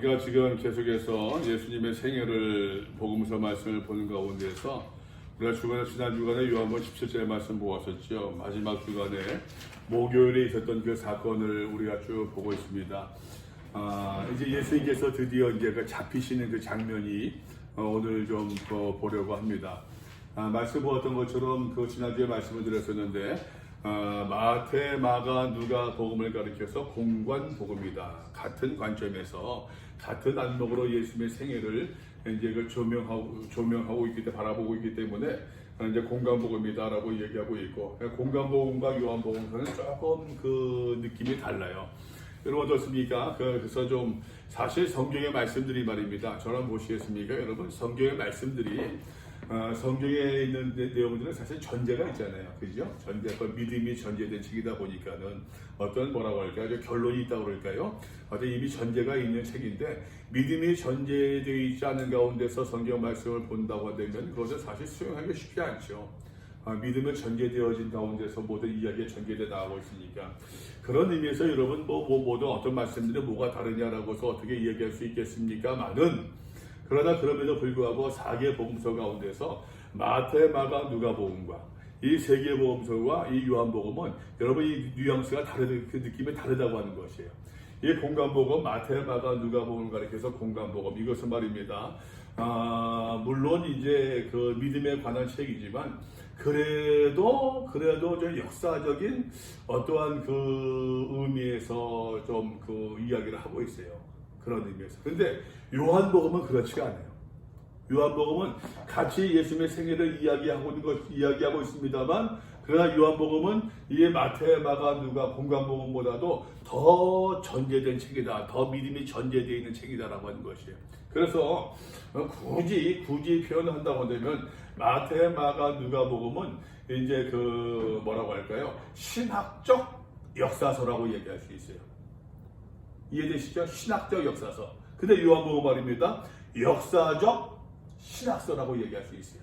우리가 지금 계속해서 예수님의 생애를 복음서 말씀을 보는 가운데에서 우리가 지난 주간에 요한복음 17절 말씀 보았었죠. 마지막 주간에 목요일에 있었던 그 사건을 우리가 쭉 보고 있습니다. 이제 예수님께서 드디어 이제 그 잡히시는 그 장면이 오늘 좀 보려고 합니다. 말씀 보았던 것처럼 그 지난주에 말씀을 드렸었는데 마태, 마가, 누가 복음을 가리켜서 공관복음이다. 같은 관점에서 같은 안목으로 예수님의 생애를 이제 그 조명하고 있기 때문에 바라보고 있기 때문에 이제 공관복음이다라고 얘기하고 있고, 공관복음과 요한복음서는 조금 그 느낌이 달라요. 여러분 어떻습니까? 그래서 좀 사실 성경의 말씀들이 말입니다. 저랑 보시겠습니까? 여러분 성경의 말씀들이 성경에 있는 내용들은 사실 전제가 있잖아요. 그죠? 믿음이 전제된 책이다 보니까는 어떤 뭐라고 할까요? 결론이 있다고 그럴까요? 어떤 이미 전제가 있는 책인데 믿음이 전제되어 있지 않은 가운데서 성경 말씀을 본다고 하면 그것은 사실 수용하기 쉽지 않죠. 믿음은 전제되어진 가운데서 모든 이야기가 전개되어 나가고 있으니까 그런 의미에서 여러분 모두 어떤 말씀들이 뭐가 다르냐라고서 어떻게 이야기할 수 있겠습니까만은 그러나 그럼에도 불구하고 4개 복음서 가운데서 마태, 마가, 누가복음과 이 3개 복음서와 이 요한복음은 여러분 이 뉘앙스가 다르다, 그 느낌이 다르다고 하는 것이에요. 이 공관복음, 마태, 마가, 누가복음을 가리켜서 공관복음 이것은 말입니다. 물론 이제 그 믿음에 관한 책이지만 그래도 좀 역사적인 어떠한 그 의미에서 좀 그 이야기를 하고 있어요. 그런 의미에서. 근데 요한복음은 그렇지가 않아요. 요한복음은 같이 예수님의 생애를 이야기하고 있습니다만, 그러나 요한복음은 이 마태, 마가, 누가 공관복음보다도 더 전제된 책이다. 더 믿음이 전제되어 있는 책이다라고 하는 것이에요. 그래서 굳이 표현을 한다고 하면 마태, 마가, 누가복음은 이제 그 뭐라고 할까요? 신학적 역사서라고 얘기할 수 있어요. 이해되시죠? 신학적 역사서. 근데 요한복음 말입니다. 역사적 신학서라고 얘기할 수 있어요.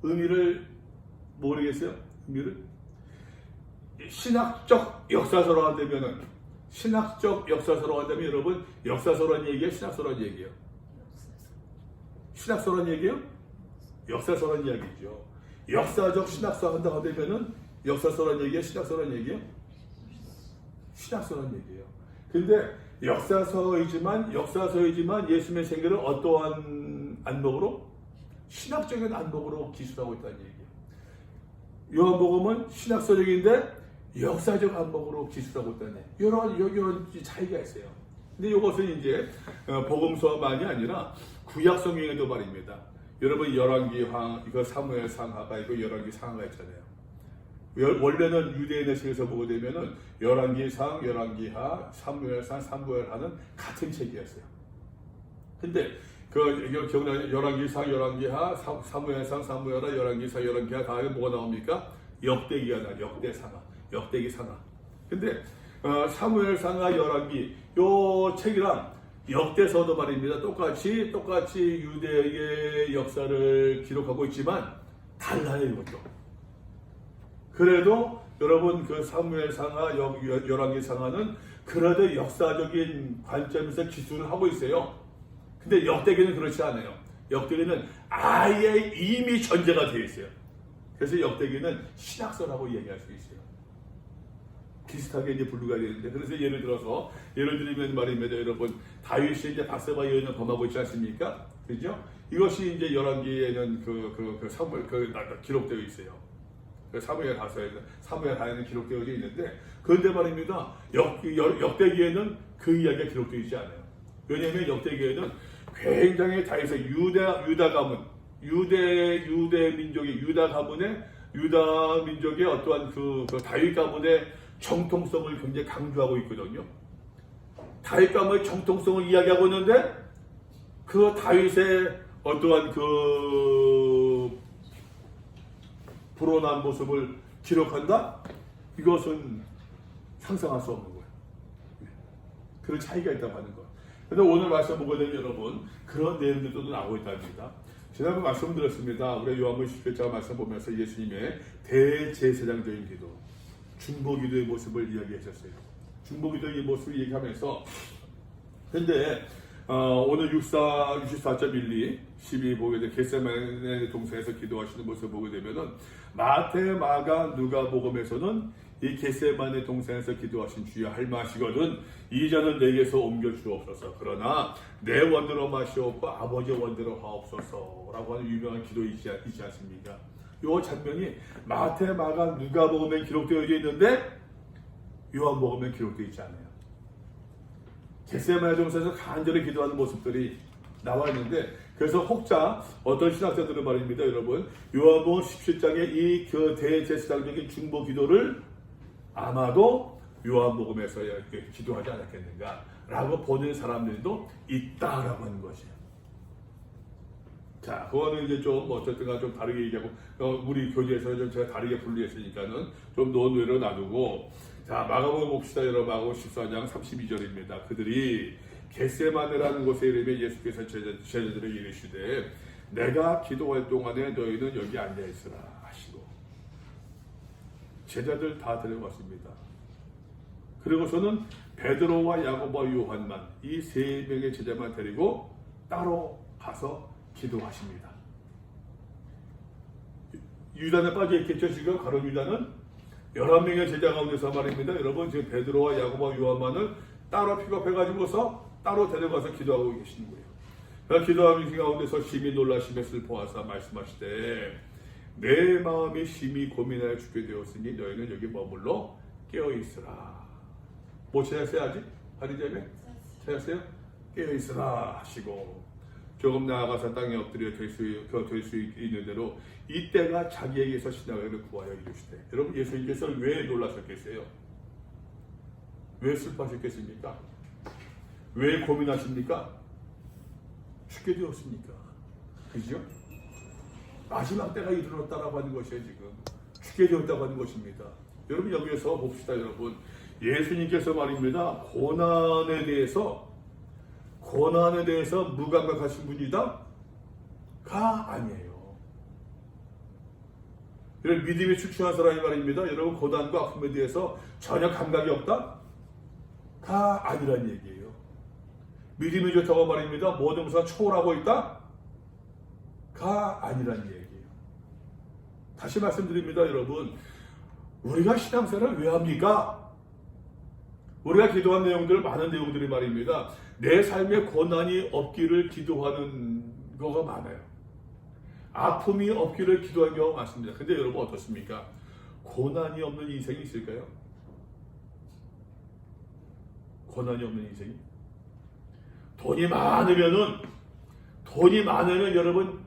의미를 모르겠어요? 의미를? 신학적 역사서로 한다면은 신학적 역사서로 한다면 여러분 역사서란 얘기예요? 신학서란 얘기예요? 신학서란 얘기예요? 역사서란 이야기죠. 역사적 신학서 한다고 하면은 역사서란 얘기예요? 신학서란 얘기예요? 신학서란 얘기예요. 근데 역사서이지만 예수님의 생애를 어떠한 안목으로? 신학적인 안목으로 기술하고 있다는 얘기예요. 요한복음은 신학서적인데 역사적 안목으로 기술하고 있다는 얘기예요. 이런 차이가 있어요. 근데 이것은 이제 복음서만이 아니라 구약 성경에도 말입니다. 여러분 열왕기하, 이거 사무엘 상하가 이거 열왕기 상하가 있잖아요. 원래는 유대인의 책에서 보게 되면은 열왕기상, 열왕기하, 사무엘상, 사무엘하는 같은 책이었어요. 근데 기억나요? 열왕기상, 열왕기하, 사무엘상, 사무엘하, 열왕기상, 열왕기하 다음에 뭐가 나옵니까? 역대기가 나와요. 역대기 상하. 근데 사무엘상하, 열왕기 요 책이랑 역대서도 말입니다. 똑같이 유대의 역사를 기록하고 있지만 달라요, 이것도. 그래도 여러분 그 사무엘상하, 열왕기상하는 그래도 역사적인 관점에서 기술을 하고 있어요. 근데 역대기는 그렇지 않아요. 역대기는 아예 이미 전제가 되어 있어요. 그래서 역대기는 신학서라고 얘기할 수 있어요. 비슷하게 이제 분류가 되는데, 그래서 예를 들면 말입니다. 여러분 다윗이 이제 바세바 여인을 범하고 있지 않습니까? 그죠? 이것이 이제 열왕기에는 사무엘 기록되어 있어요. 사무엘 하에는 기록되어 있는데, 그런데 말입니다. 역대기에는 그 이야기가 되어 있지 않아요. 왜냐하면 역대기에는 굉장히 다윗의 유다 가문, 유대 민족의 어떠한 그 다윗 가문의 정통성을 굉장히 강조하고 있거든요. 다윗 가문의 정통성을 이야기하고 있는데 그 다윗의 어떠한 그 불온한 모습을 기록한다? 이것은 상상할 수 없는 거예요. 그런 차이가 있다고 하는 거예요. 그런데 오늘 말씀 보게 되면 여러분 그런 내용들도 나오고 있답니다. 지난번 말씀드렸습니다. 우리 요한복음 17장 말씀 보면서 예수님의 대제사장적인 기도, 중보기도의 모습을 이야기하셨어요. 중보기도의 모습을 얘기하면서 근데 오늘 64.12 12 보게 돼 겟세마네 동산에서 기도하시는 모습을 보게 되면은 마태, 마가, 누가복음에서는 이 겟세마네 동산에서 기도하신 주여 할 마시거든 이전은 내게서 옮겨 주옵소서 그러나 내 원대로 마시옵고 아버지 원대로 하옵소서라고 하는 유명한 기도 있지 않습니까? 이 장면이 마태, 마가, 누가복음에 기록되어 있는데 요한복음에 기록되어 있지 않아요. 겟세마네 동산에서 간절히 기도하는 모습들이 나와 있는데 그래서 혹자 어떤 신학자들은 말입니다. 여러분 요한복음 17장의 이 그 대제사장적인 중보 기도를 아마도 요한복음에서 이렇게 기도하지 않았겠는가 라고 보는 사람들도 있다라고 하는 것이에요. 자, 그거는 이제 좀 어쨌든 좀 다르게 얘기하고 우리 교재에서 좀 제가 다르게 분류했으니까는 좀 논외로 놔두고 자, 마가복음 봅시다. 여러분 마가복음 14장 32절입니다. 그들이 겟세마네라는 곳에 이르며 예수께서 제자들에게 이르시되 내가 기도할 동안에 너희는 여기 앉아 있으라 하시고 제자들 다 데려왔습니다. 그리고서는 베드로와 야고보와 요한만 이 세 명의 제자만 데리고 따로 가서 기도하십니다. 유다는 빠져 있겠죠. 지금 가룟 유다는 11명의 제자 가운데서 말입니다. 여러분 지금 베드로와 야고보와 요한만을 따로 픽업해가지고서 따로 데려가서 기도하고 계시는 거예요. 기도하는 가운데서 심히 놀라시며 슬퍼하사 말씀하시되 내 마음이 심히 고민하여 죽게 되었으니 너희는 여기 머물러 깨어있으라. 뭐 찾았어요 아직? 바리새인? 찾았어요? 깨어있으라 하시고 조금 나아가서 땅에 엎드려 될 수 있는 대로 이때가 자기에게서 신하를 구하여 이르시되 여러분 예수님께서 왜 놀라셨겠어요? 왜 슬퍼하셨겠습니까? 왜 고민하십니까? 죽게 되었습니까? 그죠? 마지막 때가 이르렀다라고 하는 것이에요. 지금 죽게 되었다고 하는 것입니다. 여러분 여기에서 봅시다. 여러분 예수님께서 말입니다. 고난에 대해서 무감각하신 분이다? 가 아니에요. 이런 믿음이 축축한 사람이 말입니다. 여러분 고난과 아픔에 대해서 전혀 감각이 없다? 가 아니란 얘기예요. 믿음이 좋다고 말입니다. 모든 것을 초월하고 있다? 가 아니란 얘기예요. 다시 말씀드립니다. 여러분 우리가 신앙생활을 왜 합니까? 우리가 기도한 내용들 많은 내용들이 말입니다. 내 삶에 고난이 없기를 기도하는 거가 많아요. 아픔이 없기를 기도하는 경우가 많습니다. 근데 여러분 어떻습니까? 고난이 없는 인생이 있을까요? 고난이 없는 인생이? 돈이 많으면 여러분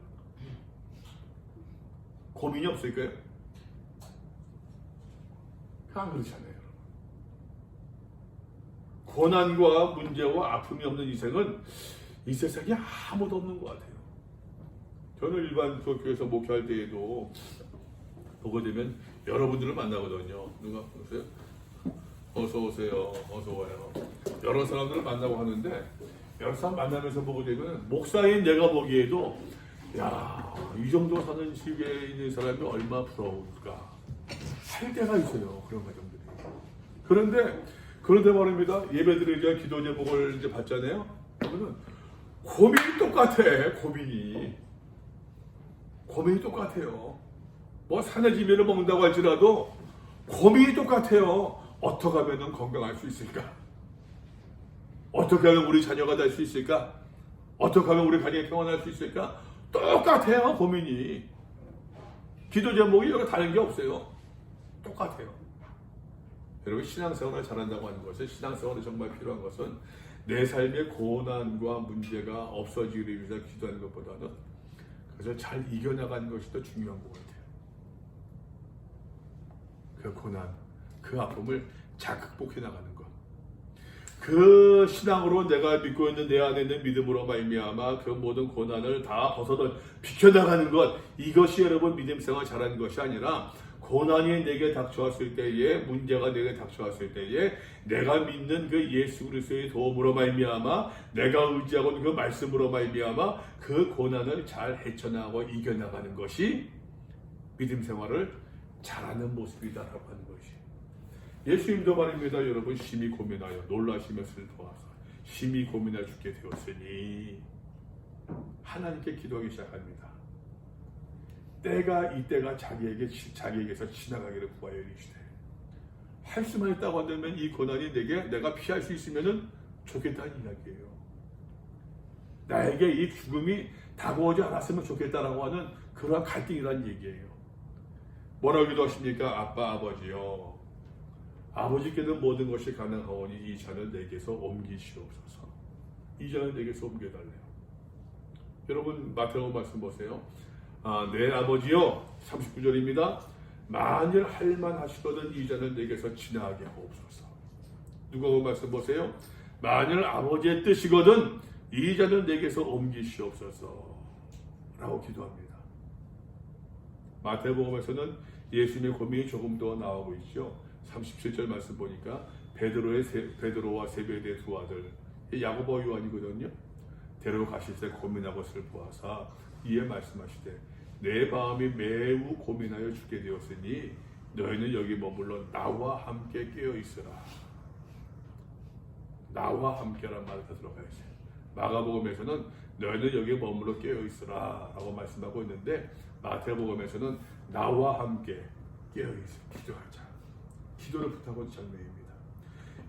고민이 없을까요? 안 그렇잖아요. 고난과 문제와 아픔이 없는 인생은 이 세상에 아무도 없는 것 같아요. 저는 일반 교회에서 목회할 때에도 보게 되면 여러분들을 만나거든요. 누가 보세요? 어서 오세요. 어서 와요. 여러 사람들을 만나고 하는데 여러 사람 만나면서 보게 되면 목사인 내가 보기에도 야, 이 정도 사는 집에 있는 사람이 얼마나 부러울까 할 때가 있어요. 그런 과정들이. 그런데 말입니다. 예배드리기 기도 제목을 이제 받잖아요. 그러면 고민이 똑같아. 고민이 똑같아요. 뭐 산의 지면을 먹는다고 할지라도 고민이 똑같아요. 어떻게 하면 건강할 수 있을까? 어떻게 하면 우리 자녀가 될 수 있을까? 어떻게 하면 우리 가정이 평안할 수 있을까? 똑같아요. 고민이. 기도 제목이 여러 다른 게 없어요. 똑같아요. 여러분 신앙생활을 잘한다고 하는 것은 신앙생활이 정말 필요한 것은 내 삶의 고난과 문제가 없어지기 위해서 기도하는 것보다는 그래서 잘 이겨나가는 것이 더 중요한 것 같아요. 그 고난, 그 아픔을 잘 극복해 나가는 것. 그 신앙으로 내가 믿고 있는 내 안에 있는 믿음으로 말미암아 그 모든 고난을 다 벗어도 비켜나가는 것. 이것이 여러분 믿음생활 잘하는 것이 아니라 고난이 내게 닥쳐왔을 때에 문제가 내게 닥쳐왔을 때에 내가 믿는 그 예수 그리스도의 도움으로 말미암아 내가 의지하고 있는 그 말씀으로 말미암아 그 고난을 잘 헤쳐나가고 이겨나가는 것이 믿음 생활을 잘하는 모습이다라고 하는 것이. 예수님도 말입니다. 여러분 심히 고민하여 놀라시면서 도와서 심히 고민하여 죽게 되었으니 하나님께 기도하기 시작합니다. 이때가 자기에게서 지나가기를 구하여 이르시되 할 수만 있다고 한다면 이 고난이 내가 피할 수 있으면 좋겠다는 이야기예요. 나에게 이 죽음이 다가오지 않았으면 좋겠다라고 하는 그러한 갈등이라는 얘기예요. 뭐라고 기도하십니까? 아빠 아버지요, 아버지께는 모든 것이 가능하오니 이 잔을 내게서 옮기시옵소서. 이 잔을 내게서 옮겨달래요. 여러분 마태복음 말씀 보세요. 내 아버지요, 39절입니다. 만일 할만하시거든 이 잔을 내게서 지나가게 하옵소서. 누가복음 말씀 보세요. 만일 아버지의 뜻이거든 이 잔을 내게서 옮기시옵소서 라고 기도합니다. 마태복음에서는 예수님의 고민이 조금 더 나오고 있죠. 37절 말씀 보니까 베드로와 세베대의 두 아들 야고보와 요한이거든요. 데려가실 때 고민하고 슬퍼하사 이에 말씀하시되 내 마음이 매우 고민하여 죽게 되었으니 너희는 여기 머물러 나와 함께 깨어 있으라. 나와 함께란 말을 다 들어가야지. 마가복음에서는 너희는 여기 머물러 깨어 있으라 라고 말씀하고 있는데 마태복음에서는 나와 함께 깨어 있으라. 기도하자. 기도를 부탁하는 장면입니다.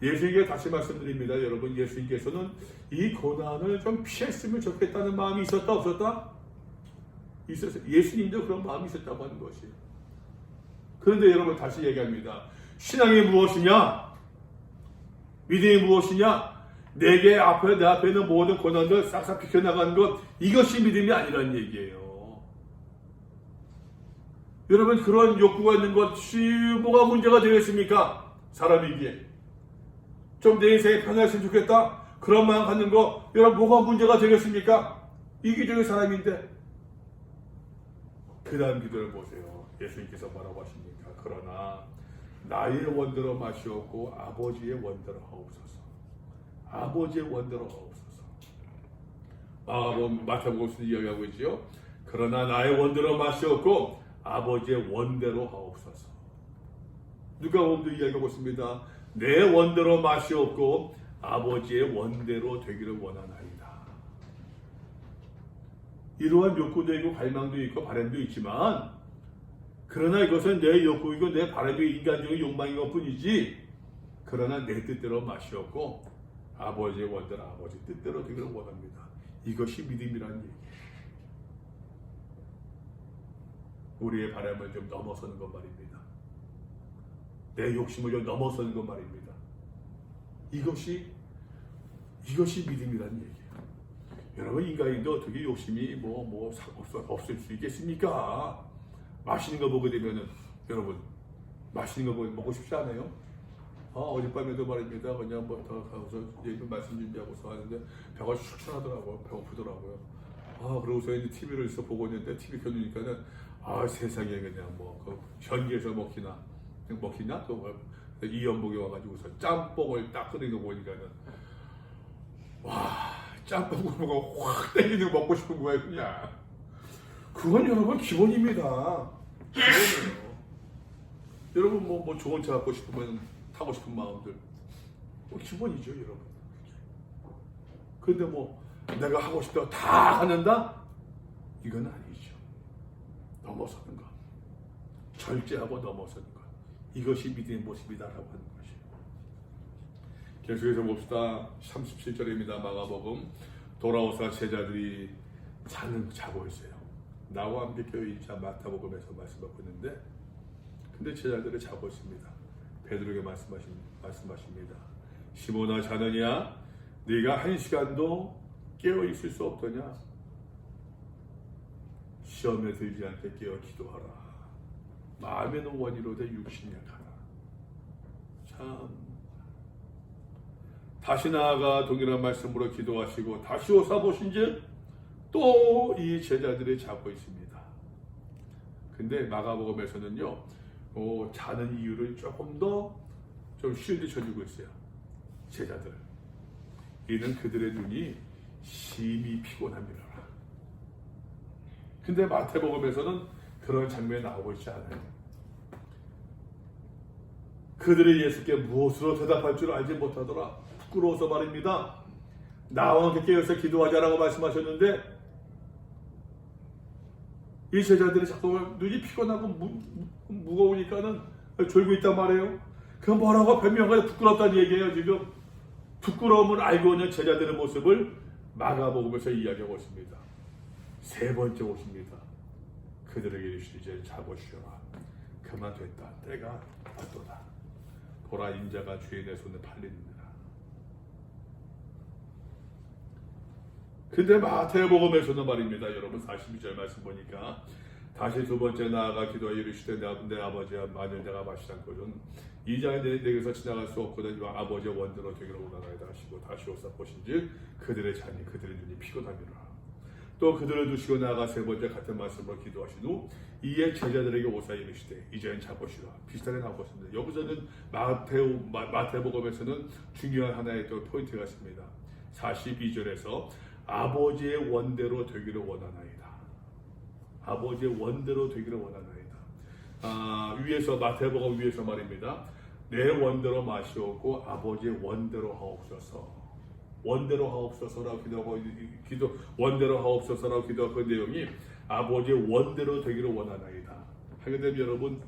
예수님께 다시 말씀드립니다. 여러분 예수님께서는 이 고난을 좀 피했으면 좋겠다는 마음이 있었다 없었다? 있었어요. 예수님도 그런 마음이 있었다고 하는 것이에요. 그런데 여러분 다시 얘기합니다. 신앙이 무엇이냐? 믿음이 무엇이냐? 내 앞에 있는 모든 고난들 싹싹 비켜나가는 것, 이것이 믿음이 아니라는 얘기예요. 여러분 그런 욕구가 있는 것이 뭐가 문제가 되겠습니까? 사람이기에 좀 내 인생이 편했으면 좋겠다 그런 마음 갖는 거 여러분 뭐가 문제가 되겠습니까? 이기적인 사람인데. 그 다음 기도를 보세요. 예수님께서 뭐라고 하십니까? 그러나 나의 원대로 마시옵고 아버지의 원대로 하옵소서. 아버지의 원대로 하옵소서. 마태복음에서 이야기하고 있죠. 그러나 나의 원대로 마시옵고 아버지의 원대로 하옵소서. 누가복음도 이야기하고 있습니다. 내 원대로 마시옵고 아버지의 원대로 되기를 원하나이다. 이러한 욕구도 있고 갈망도 있고 바람도 있지만 그러나 이것은 내 욕구이고 내 바람이 인간적인 욕망인 것뿐이지 그러나 내 뜻대로 마시옵고 아버지의 원대로 아버지 뜻대로 되기를 원합니다. 이것이 믿음이라는 얘기예요. 우리의 바람을 좀 넘어서는 것 말입니다. 내 욕심을 좀 넘어서는 것 말입니다. 이것이 믿음이라는 얘기예요. 여러분 인간인데 어떻게 욕심이 없을 수 있겠습니까? 맛있는 거 보게 되면은 여러분 맛있는 거 먹고 싶지 않아요? 어젯밤에도 말입니다. 그냥 더 가서 예배 말씀 준비하고서 하는데 배가 축축하더라고요. 배고프더라고요. 그러고서 이제 TV를 보고 있는데 TV 켜놓으니까는 세상에 그냥 현기에서 먹히나 또 이연복이 와가지고서 짬뽕을 딱 끓이는 거 보니까는 짬뽕 먹고 확 땡기는 거 먹고 싶은 거예요. 그냥 그건 여러분 기본입니다. 기본이에요. 여러분 좋은 차 갖고 싶으면 타고 싶은 마음들 기본이죠, 여러분. 근데 내가 하고 싶다고 다 하는다? 이건 아니죠. 넘어서는 것, 절제하고 넘어서는 것, 이것이 믿음의 모습이다라고 하는 것이에요. 계속해서 봅시다. 37절입니다. 마가복음. 돌아오사 제자들이 자고 있어요. 나와 함께 깨어있자 마태복음에서 말씀하고 있는데 근데 제자들이 자고 있습니다. 베드로에게 말씀하십니다. 시몬아 자느냐? 네가 한 시간도 깨어있을 수 없더냐? 시험에 들지 않게 깨어 기도하라. 마음에는 원이로되 육신이 약하라. 참 다시 나아가 동일한 말씀으로 기도하시고 다시 오사 보신즉 또 이 제자들이 자고 있습니다. 근데 마가복음에서는요 자는 이유를 조금 더 좀 쉬운데 쳐주고 있어요. 제자들 이는 그들의 눈이 심히 피곤함이라. 근데 마태복음에서는 그런 장면이 나오고 있지 않아요. 그들이 예수께 무엇으로 대답할 줄 알지 못하더라. 부끄러워서 말입니다. 나와 함께 깨어서 기도하자라고 말씀하셨는데 이 제자들이 자꾸 눈이 피곤하고 무거우니까는 졸고 있단 말이에요. 그 뭐라고 변명하여 부끄럽다는 얘기예요. 지금 부끄러움을 알고 있는 제자들의 모습을 마가복음에서 이야기하고 있습니다. 세 번째 오십니다. 그들에게 이르시되 이제 자고 쉬어라. 그만 됐다. 때가 왔도다. 보라 인자가 주인의 손에 팔리느니라. 근데 마태복음에서는 말입니다. 여러분 42절 말씀 보니까 다시 두 번째 나아가 기도하여 이르시되 내 아버지야 만일 내가 마시지 않거든 이 잔이 내게서 지나갈 수 없거든 이와 아버지의 원대로 되기를 원하나이다 하시고 다시 오사 보신즉 그들의 잔이 그들의 눈이 피곤하니라. 또 그들을 두시고 나아가 세 번째 같은 말씀으로 기도하신 후 이에 제자들에게 오사 이르시되 이제는 자보시라. 비슷하게 나오고 있습니다. 여기서는 마태복음에서는 중요한 하나의 또 포인트가 있습니다. 42절에서 아버지의 원대로 되기를 원하나이다. 아버지의 원대로 되기를 원하나이다. 위에서 마태복음 위에서 말입니다. 내 원대로 마시옵고 아버지의 원대로 하옵소서. 원대로 하옵소서라고 원대로 하옵소서라고 기도한 그 내용이 아버지의 원대로 되기를 원하나이다. 하게 되면 여러분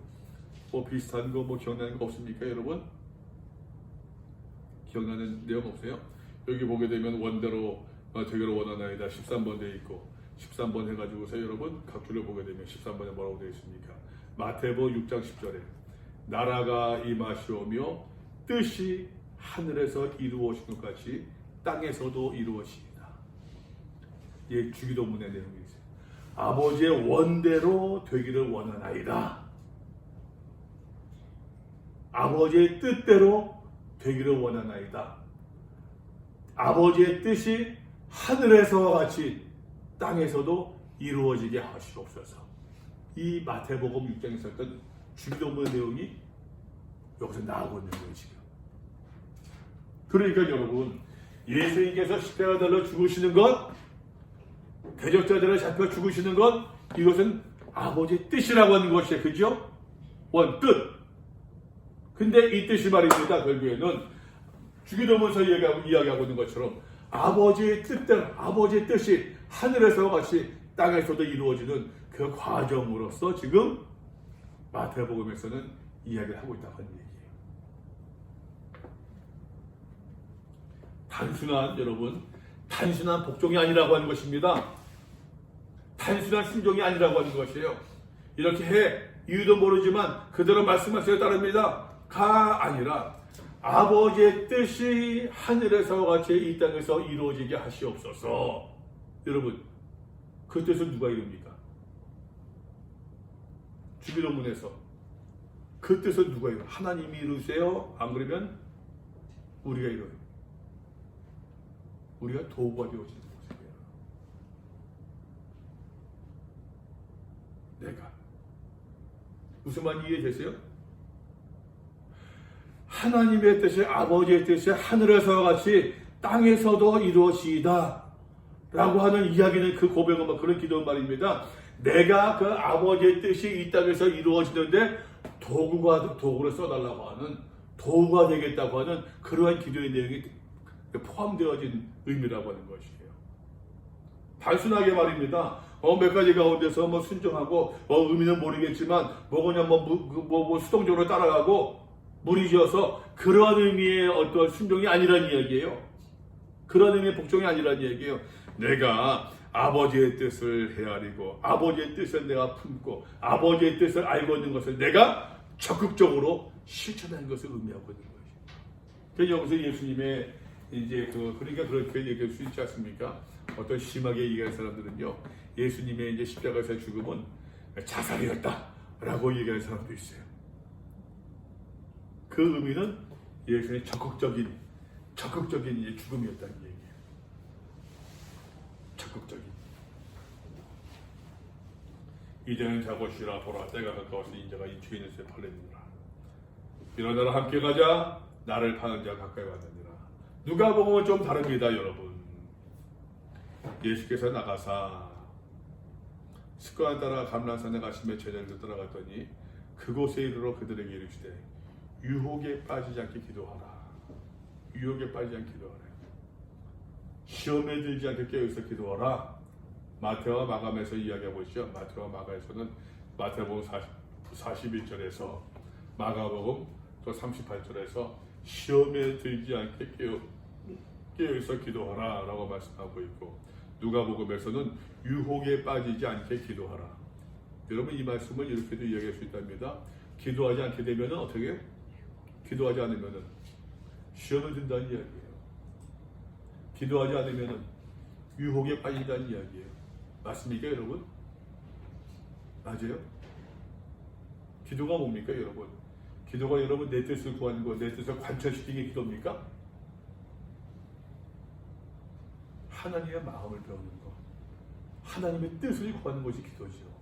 비슷한 거 기억나는 거 없습니까, 여러분? 기억나는 내용 없어요? 여기 보게 되면 원대로 되기를 원하나이다 13번 되어 있고 13번 해가지고서 여러분 각줄을 보게 되면 13번에 뭐라고 되어 있습니까? 마태복음 6장 10절에 나라가 임하시오며 뜻이 하늘에서 이루어진 것 같이 땅에서도 이루어집니다. 이 주기도문의 내용이 있어요. 아버지의 원대로 되기를 원하나이다. 아버지의 뜻대로 되기를 원하나이다. 아버지의 뜻이 하늘에서와 같이 땅에서도 이루어지게 하시옵소서. 이 마태복음 6장에 있었던 주기도문의 내용이 여기서 나오고 있는 거예요, 지금. 그러니까 여러분, 예수님께서 십자가 달려 죽으시는 것, 대적자들을 잡혀 죽으시는 것, 이것은 아버지의 뜻이라고 하는 것이에요. 그죠? 뜻. 근데 이 뜻이 말입니다. 결국에는 주기도문에서 이야기하고 있는 것처럼 아버지의 뜻대로, 아버지의 뜻이 하늘에서와 같이 땅에서도 이루어지는 그 과정으로서 지금 마태복음에서는 이야기를 하고 있다고 하는 얘기예요. 단순한 복종이 아니라고 하는 것입니다. 단순한 순종이 아니라고 하는 것이에요. 이렇게 해 이유도 모르지만 그대로 말씀하셔야 따릅니다. 가 아니라 아버지의 뜻이 하늘에서와 같이 이 땅에서 이루어지게 하시옵소서. 여러분, 그 뜻은 누가 이룹니까? 주기도문에서 그 뜻은 누가 이루어요? 하나님이 이루세요? 안 그러면 우리가 이루어요. 우리가 도구가 되어지는 모습이에요. 내가 무슨 말인지 이해되세요? 하나님의 뜻이 아버지의 뜻이 하늘에서와 같이 땅에서도 이루어지이다 라고 하는 이야기는 그 고백은 그런 기도는 말입니다. 내가 그 아버지의 뜻이 이 땅에서 이루어지는데 도구를 써달라고 하는, 도구가 되겠다고 하는 그러한 기도의 내용이 포함되어진 의미라고 하는 것이에요. 단순하게 말입니다. 몇 가지 가운데서 순종하고 의미는 모르겠지만 그냥 수동적으로 따라가고 무리지어서 그러한 의미의 어떤 순종이 아니라는 이야기예요. 그런 의미의 복종이 아니라는 이야기예요. 내가 아버지의 뜻을 헤아리고 아버지의 뜻을 내가 품고 아버지의 뜻을 알고 있는 것을 내가 적극적으로 실천하는 것을 의미하고 있는 것이에요. 그래서 여기서 예수님의 그러니까 그렇게 얘기할 수 있지 않습니까? 어떤 심하게 얘기하는 사람들은요, 예수님의 십자가에서 죽음은 자살이었다라고 얘기하는 사람도 있어요. 그 의미는 예수님의 적극적인 죽음이었다는 얘기예요. 적극적인. 이제는 자고 쉬라. 보라 때가 가까워서 인자가 이 주인의 손에 팔리느니라. 일어나라 함께 가자. 나를 파는 자가 가까이 왔느니라. 누가복음은 좀 다릅니다, 여러분. 예수께서 나가사 습관에 따라 감람산에 가시며 제자들을 따라갔더니 그곳에 이르러 그들에게 이르시되 유혹에 빠지지 않게 기도하라. 유혹에 빠지지 않게 기도하라. 시험에 들지 않게 깨어있어 기도하라. 마태와 마가에서 이야기하고 있죠. 마태와 마가에서는 마태복음 41절에서 마가복음 또 38절에서 시험에 들지 않게 깨어있어 기도하라 라고 말씀하고 있고, 누가복음에서는 유혹에 빠지지 않게 기도하라. 여러분, 이 말씀을 이렇게도 이야기할 수 있답니다. 기도하지 않게 되면 어떻게? 기도하지 않으면 시험에 든다는 이야기예요. 기도하지 않으면 유혹에 빠진다는 이야기예요. 맞습니까, 여러분? 맞아요? 기도가 뭡니까, 여러분? 기도가 여러분 내 뜻을 구하는 거, 내 뜻을 관철시키는 게 기도입니까? 하나님의 마음을 배우는 거, 하나님의 뜻을 구하는 것이 기도죠.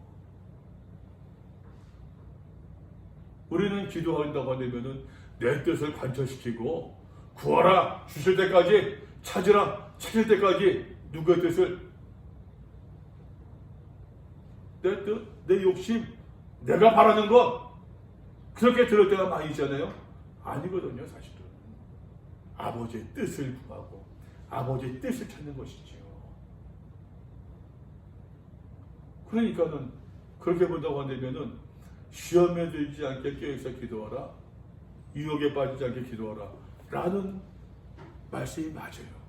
우리는 기도한다고 하면은 내 뜻을 관철시키고 구하라 주실 때까지, 찾으라 찾을 때까지 누구의 뜻을, 내 뜻, 내 욕심, 내가 바라는 것, 그렇게 들을 때가 많이 있잖아요. 아니거든요. 사실은 아버지의 뜻을 구하고 아버지의 뜻을 찾는 것이지요. 그러니까는 그렇게 본다고 한다면은 시험에 들지 않게 깨어있어 기도하라, 유혹에 빠지지 않게 기도하라 라는 말씀이 맞아요.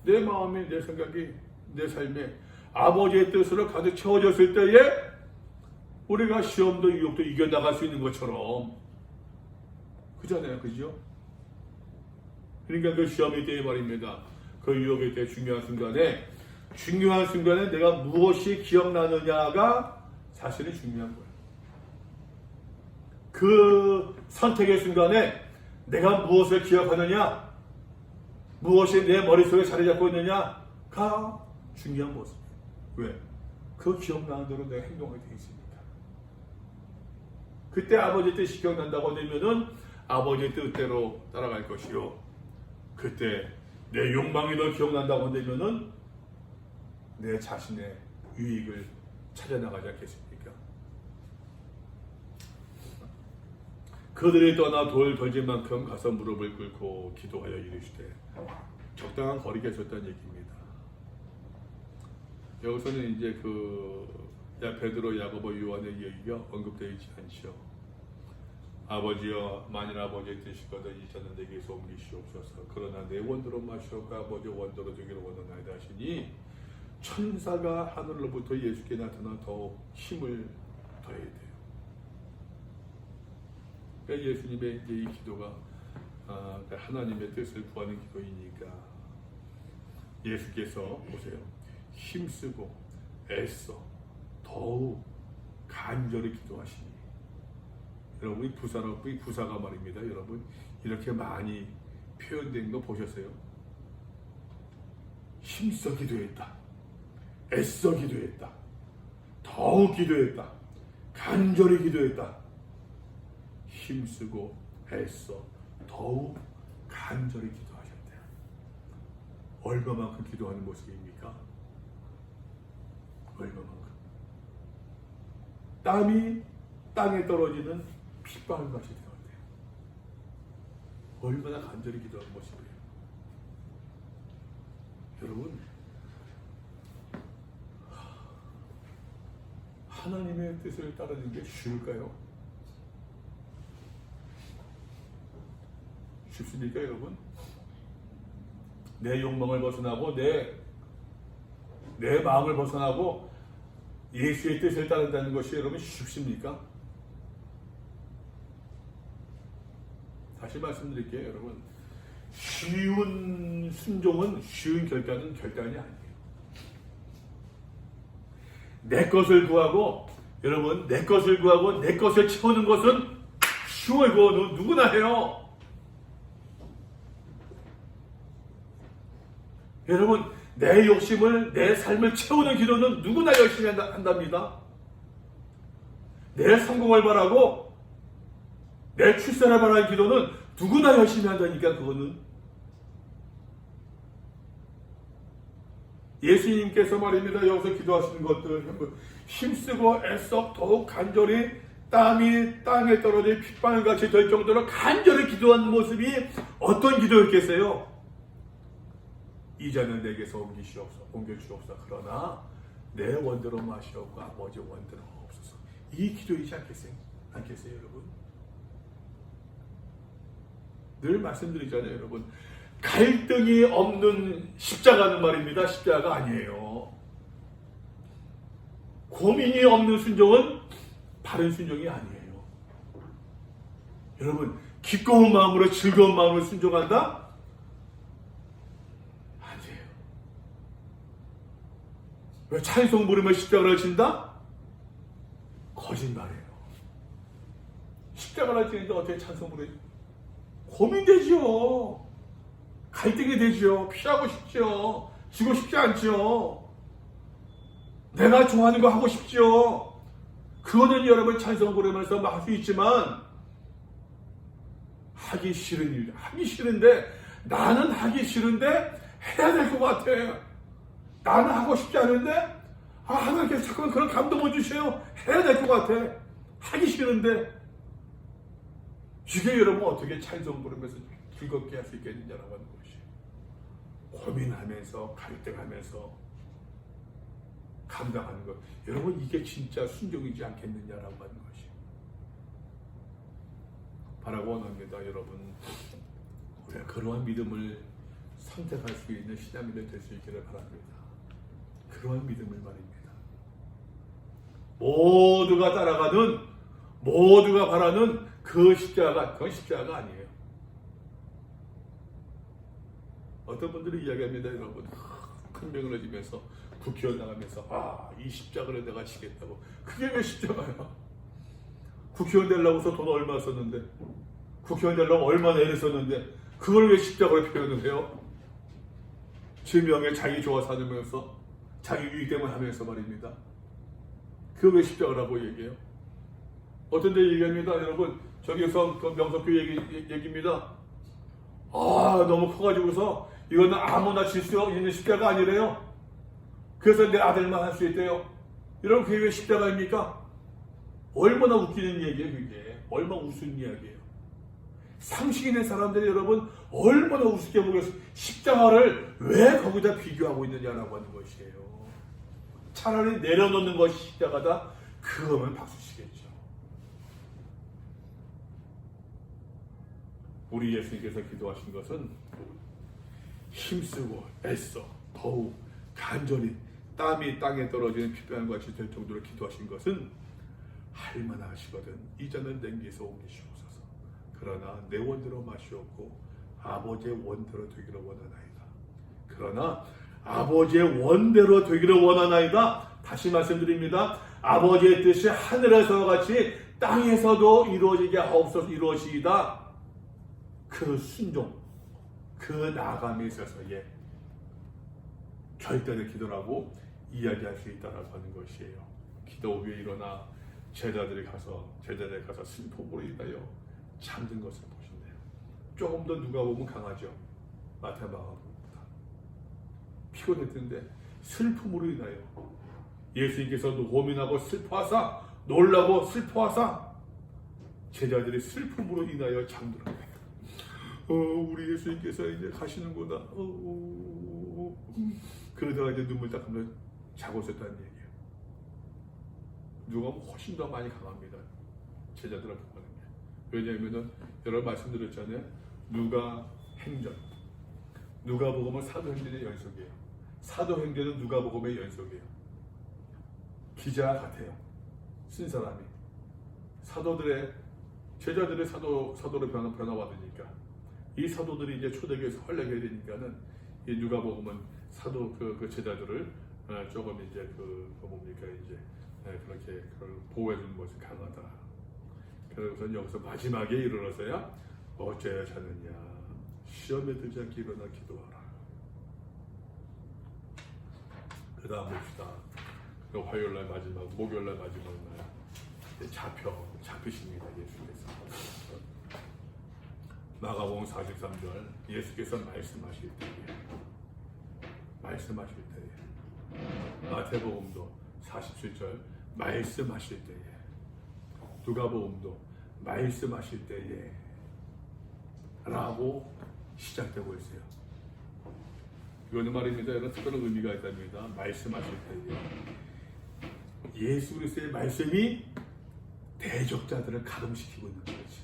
내 마음이, 내 생각이, 내 삶에 아버지의 뜻으로 가득 채워졌을 때에 우리가 시험도 유혹도 이겨나갈 수 있는 것처럼, 그잖아요. 그죠? 그러니까 그 시험의 때에 말입니다. 그 유혹의 때 중요한 순간에 내가 무엇이 기억나느냐가 사실은 중요한 거예요. 그 선택의 순간에 내가 무엇을 기억하느냐, 무엇이 내 머릿속에 자리 잡고 있느냐가 중요한 모습이에요. 왜? 그 기억나는 대로 내가 행동하게 되어 있으니까. 그때 아버지의 뜻이 기억난다고 하면은 아버지의 뜻대로 따라갈 것이요, 그때 내 욕망이 더 기억난다고 하면은 내 자신의 유익을 찾아나가지 않겠습니까? 그들이 떠나 돌 던진 만큼 가서 무릎을 꿇고 기도하여 이르시되 적당한 거리가 있었다는 얘기입니다. 여기서는 이제 베드로, 야고보, 요한의 얘기가 언급되어 있지 않죠. 아버지여, 만일 아버지의 뜻이거든 이 잔을 내게서 옮기시옵소서. 그러나 내 원대로 마시옵고 아버지 원대로 되기를 원하나이다 하시니, 천사가 하늘로부터 예수께 나타나 더욱 힘을 더해야 돼요. 그러니까 예수님의 이제 이 기도가 하나님의 뜻을 구하는 기도이니까 예수께서 보세요, 힘쓰고 애써 더욱 간절히 기도하시니, 여러분 이 부사가 말입니다. 여러분 이렇게 많이 표현된 거 보셨어요? 힘써 기도했다, 애써 기도했다, 더욱 기도했다, 간절히 기도했다. 힘쓰고 애써 더욱 간절히 기도하셨대요. 얼마만큼 기도하는 모습입니까? 얼마만큼? 땀이 땅에 떨어지는 핏방울 같이 되었대요. 얼마나 간절히 기도하는 모습이에요. 여러분, 하나님의 뜻을 따르는 게 쉬울까요? 쉽습니까, 여러분? 내 욕망을 벗어나고 내 마음을 벗어나고 예수의 뜻을 따른다는 것이 여러분 쉽습니까? 다시 말씀드릴게요, 여러분. 쉬운 순종은, 쉬운 결단은 결단이 아니에요. 내 것을 구하고, 여러분, 내 것을 구하고 내 것을 채우는 것은 쉬워요. 그거 누구나 해요. 여러분, 내 욕심을, 내 삶을 채우는 기도는 누구나 열심히 한답니다. 내 성공을 바라고 내 출세를 바라는 기도는 누구나 열심히 한다니까. 그거는 예수님께서 말입니다. 여기서 기도하시는 것들 힘쓰고 애써 더욱 간절히 땀이 땅에 떨어져 핏방울 같이 될 정도로 간절히 기도한 모습이 어떤 기도였겠어요? 이제는 내게서 옮겨주옵소서. 그러나 내 원대로 마시옵고 아버지 원대로 없어서. 이 기도이지 않겠어요, 여러분? 늘 말씀드리잖아요, 여러분. 갈등이 없는 십자가는 말입니다. 십자가가 아니에요. 고민이 없는 순종은 바른 순종이 아니에요. 여러분, 기꺼운 마음으로 즐거운 마음으로 순종한다? 아니에요. 왜 찬송 부르며 십자가를 진다? 거짓말이에요. 십자가를 지는데 어떻게 찬송 부르지? 고민되죠. 갈등이 되죠. 피하고 싶죠. 지고 싶지 않죠. 내가 좋아하는 거 하고 싶죠. 그거는 여러분 찬송 부르면서 할 수 있지만 하기 싫은 일, 하기 싫은데 나는 하기 싫은데 해야 될 것 같아. 나는 하고 싶지 않은데 하나님께서 자꾸만 그런 감동을 주세요. 해야 될 것 같아. 하기 싫은데 이게 여러분 어떻게 찬송 부르면서 즐겁게 할 수 있겠느냐라고 하는 것이에요. 고민하면서 갈등하면서 감당하는 것. 여러분 이게 진짜 순종이지 않겠느냐라고 하는 것이에요. 바라고 원합니다. 여러분 우리가 그러한 믿음을 선택할 수 있는 신앙인들 될 수 있기를 바랍니다. 그러한 믿음을 말입니다. 모두가 따라가는, 모두가 바라는 그 십자가, 그건 십자가가 아니에요. 어떤 분들이 이야기합니다. 여러분 큰 명을 지면서 국회의원 나가면서 이 십자가를 내가 지겠다고. 그게 왜 십자가야? 국회의원 되려고서 돈 얼마 썼는데, 국회의원 되려고 얼마나 애를 썼는데 그걸 왜 십자가로 표현을 해요? 제 명예 자기 좋아 사면서 자기 유익 때문에 하면서 말입니다. 그거 왜 십자가라고 얘기해요? 어떤 데 얘기합니다. 여러분 저기서 그 명석교 얘기입니다. 너무 커가지고서 이거는 아무나 질 수 있는 십자가 아니래요. 그래서 내 아들만 할 수 있대요. 여러분 그게 왜 십자가입니까? 얼마나 웃기는 얘기예요. 그게 얼마나 우스운 이야기예요. 상식 있는 사람들이 여러분 얼마나 우습게 보겠어요. 십자가를 왜 거기다 비교하고 있느냐라고 하는 것이에요. 차라리 내려놓는 것이 십자가다. 그거면 박수 치겠죠. 우리 예수님께서 기도하신 것은 힘쓰고 애써 더욱 간절히 땀이 땅에 떨어지는 핏방울 같이 될 정도로 기도하신 것은 할만하 하시거든. 이제는 내게서 옮기시옵소서. 그러나 내 원대로 마시옵고 아버지의 원대로 되기를 원하나이다. 그러나 아버지의 원대로 되기를 원하나이다. 다시 말씀드립니다. 아버지의 뜻이 하늘에서와 같이 땅에서도 이루어지게 하옵소서. 이루어지이다. 그 순종, 그 나아감에 있어서의 절대의 기도라고 이야기할 수 있다라고 하는 것이에요. 기도 위에 일어나 제자들이 가서 슬픔으로 인하여 잠든 것을 보신대요. 조금 더 누가 보면 강하죠. 마태마가복음보다 피곤했던데 슬픔으로 인하여 예수님께서도 고민하고 슬퍼하사 놀라고 슬퍼하사 제자들이 슬픔으로 인하여 잠들었대요. 우리 예수님께서 이제 가시는구나. 그러다가 이제 눈물 닦으면서 자고 있었다는 얘기예요. 누가 훨씬 더 많이 강합니다. 제자들을 보는 게. 왜냐하면은 여러 말씀드렸잖아요. 누가복음은 사도행전의 연속이에요. 사도행전은 누가복음의 연속이에요. 기자 같아요. 쓴 사람이 제자들의 사도로 변화받으니까 이 사도들이 이제 초대교회에서 활약해야 되니까는 이 누가복음은 사도 그 제자들을 조금 이제 그렇게 그걸 보호해주는 것이 강하다. 그래서 여기서 마지막에 일어나서야 어째야 자느냐 시험에 들지 않게 일어나 기도하라. 그 다음 봅시다. 화요일날 마지막, 목요일날 마지막 날 잡히십니다. 예수께서. 마가복음 43절 예수께서 말씀하실 때에 마태복음도 47절 말씀하실 때에 누가복음도 말씀하실 때에 라고 시작되고 있어요. 이거는 말입니다. 여러분 특별한 의미가 있답니다. 말씀하실 때에 예수 그리스도의 말씀이 대적자들을 가름시키고 있는 거죠.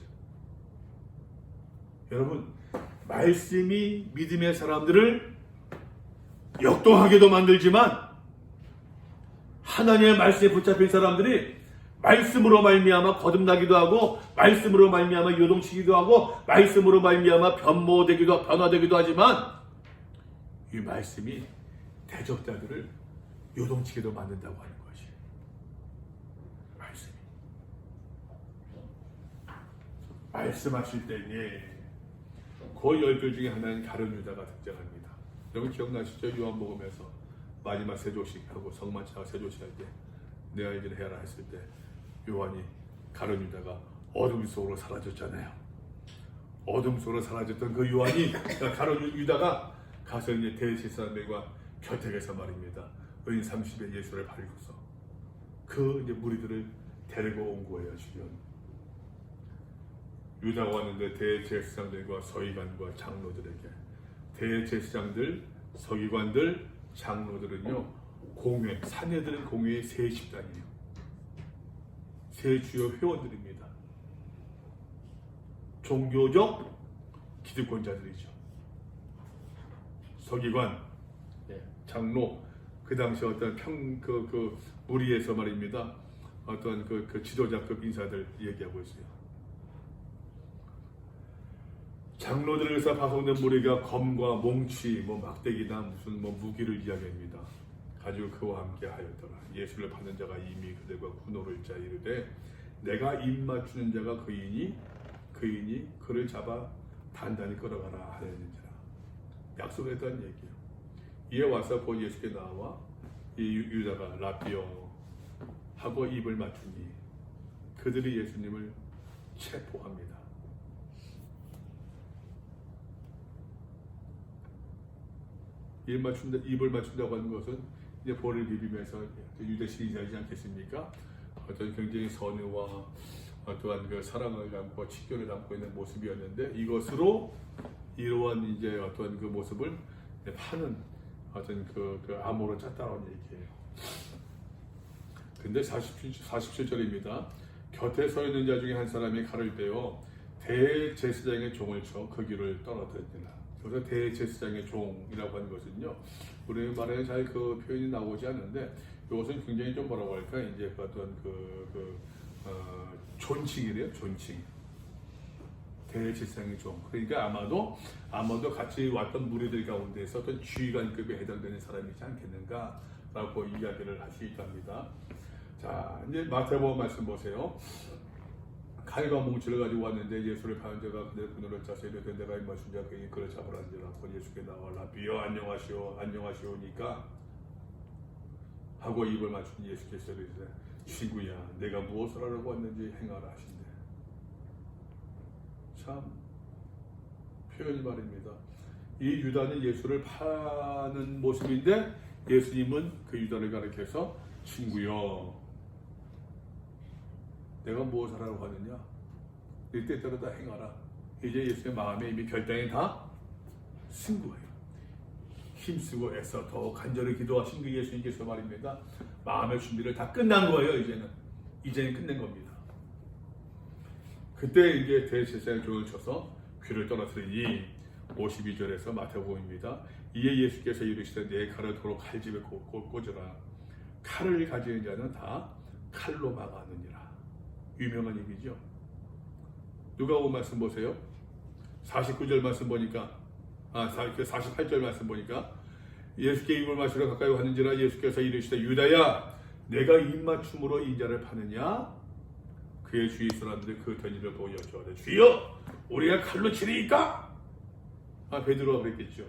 여러분, 말씀이 믿음의 사람들을 역동하게도 만들지만 하나님의 말씀에 붙잡힌 사람들이 말씀으로 말미암아 거듭나기도 하고 말씀으로 말미암아 요동치기도 하고 말씀으로 말미암아 변화되기도 하지만 이 말씀이 대적자들을 요동치게도 만든다고 하는 것이 말씀이 말씀하실 때에 그 10들 중에 하나인 가룟 유다가 등장합니다. 여러분 기억나시죠? 요한복음에서 마지막 세조식하고 성만찬하고 세조식 할 때 내가 이제 해라 했을 때 요한이 가룟 유다가 어둠 속으로 사라졌잖아요. 어둠 속으로 사라졌던 그 요한이 가룟 유다가 가서 이제 대제사장들과 곁에서 말입니다. 의인 30의 예수를 밝혀서 그 이제 무리들을 데리고 온 거예요. 지금 유다가 왔는데 대제사장들과 서기관과 장로들에게 대제사장들, 서기관들, 장로들은요 공회, 사내들은 공회의 세 집단이에요. 세 주요 회원들입니다. 종교적 기득권자들이죠. 서기관, 장로, 그 당시 어떤 무리에서 말입니다. 어떤 그 지도자급 인사들 얘기하고 있어요. 장로들에서 파송된 무리가 검과 몽치, 막대기나 무슨 무기를 이야기합니다. 가지고 그와 함께 하였더라. 예수를 받는 자가 이미 그들과 군노를 짜 이르되 내가 입 맞추는 자가 그이니 그를 잡아 단단히 끌어가라 하였는지라. 약속했다는 얘기예요. 이에 와서 곧 예수께 나와 이 유다가 라비어 하고 입을 맞추니 그들이 예수님을 체포합니다. 입을 맞춘다고 하는 것은 이제 볼을 비비면서 유대 시인이지 않겠습니까? 어떤 굉장히 선의와 어떠한 그 사랑을 담고 치교를 담고 있는 모습이었는데 이것으로 이러한 이제 어떤 그 모습을 파는 어떤 그 암호로 짰다는 얘기예요. 근데 47절입니다. 곁에 서 있는 자 중에 한 사람이 칼을 빼어 대제사장의 종을 쳐 그 귀를 떨어뜨렸다. 그래서 대제사장의 종이라고 하는 것은요, 우리 말에는 잘 그 표현이 나오지 않는데 이것은 굉장히 좀 뭐라고 할까 이제 어떤 존칭이래요. 존칭. 대제사장의 종. 그러니까 아마도 같이 왔던 무리들 가운데서 어떤 지휘관급에 해당되는 사람이지 않겠는가라고 이야기를 할 수 있답니다. 자, 이제 마태복음 말씀 보세요. 칼과 몽치를 가지고 왔는데 예수를 파는 자가 그들 그늘을 짜서 이르되 내가 입 맞춘 자가 그를 잡으라는지라. 곧 예수께 나와 라비어 안녕하시오니까 하고 입을 맞춘 예수께서 이르되 친구야 내가 무엇을 하려고 왔는지 행하라 하신대. 참 표현이 말입니다. 이 유다는 예수를 파는 모습인데 예수님은 그 유다를 가리켜서 친구여 내가 무엇을 하려고 하느냐 이때 따라 다 행하라. 이제 예수의 마음에 이미 결단이 다 쓴 거예요. 힘쓰고 애써 더 간절히 기도하신 그 예수님께서 말입니다. 마음의 준비를 다 끝난 거예요. 이제는 끝낸 겁니다. 그때 이제 대제사장의 종을 쳐서 귀를 떨어뜨리니 52절에서 마태복음입니다. 이에 예수께서 이르시되 내 칼을 도로 칼집에 꽂으라. 칼을 가지는 자는 다 칼로 막아느니라. 유명한 얘기죠. 누가복음 말씀 보세요. 49절 말씀 보니까 48절 말씀 보니까 예수께 입을 맞추러 가까이 왔는지라. 예수께서 이르시되 유다야 내가 입맞춤으로 인자를 파느냐. 그의 주위 사람들이 그 견인을 보고 여쭤오되 주여 우리가 칼로 치리이까. 베드로가 그랬겠죠.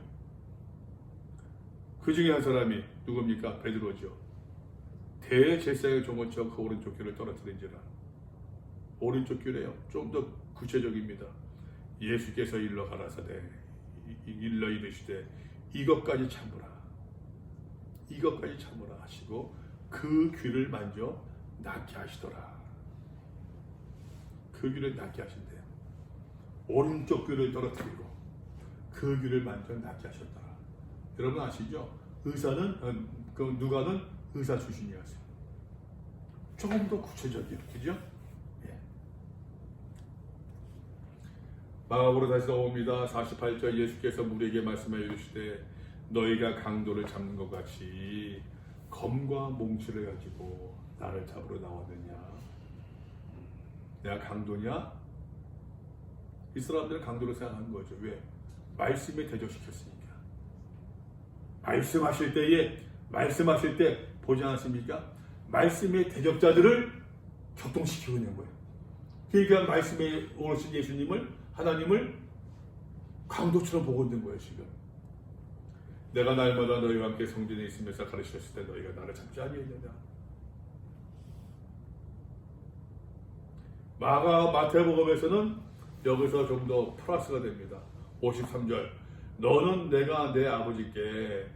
그 중에 한 사람이 누굽니까? 베드로죠. 대제사장의 종을 쳐 그 오른쪽 귀를 떨어뜨린지라. 오른쪽 귀래요. 좀 더 구체적입니다. 예수께서 일러 가라사대 일러 이르시되 이것까지 참으라 하시고 그 귀를 만져 낫게 하시더라. 그 귀를 낫게 하신대요. 오른쪽 귀를 떨어뜨리고 그 귀를 완전 낫게 하셨더라. 여러분 아시죠? 의사는 그 누가는 의사 출신이었어요. 조금 더 구체적이에요, 그죠? 예. 마가복음으로 다시 나옵니다. 48절 예수께서 무리에게 말씀하여 이르시되 너희가 강도를 잡는 것 같이 검과 몽치를 가지고 나를 잡으러 나왔느냐? 내가 강도냐? 이 사람들은 강도로 생각하는 거죠. 왜? 말씀에 대적시켰으니까. 말씀하실 때 보지 않았습니까? 말씀의 대적자들을 격동시키고 있는 거예요. 그러니까 말씀에 오르신 예수님을, 하나님을 강도처럼 보고 있는 거예요, 지금. 내가 날마다 너희와 함께 성전에 있으면서 가르치셨을 때 너희가 나를 잡지 아니했느냐? 마태복음에서는 여기서 좀 더 플러스가 됩니다. 53절 너는 내가 내 아버지께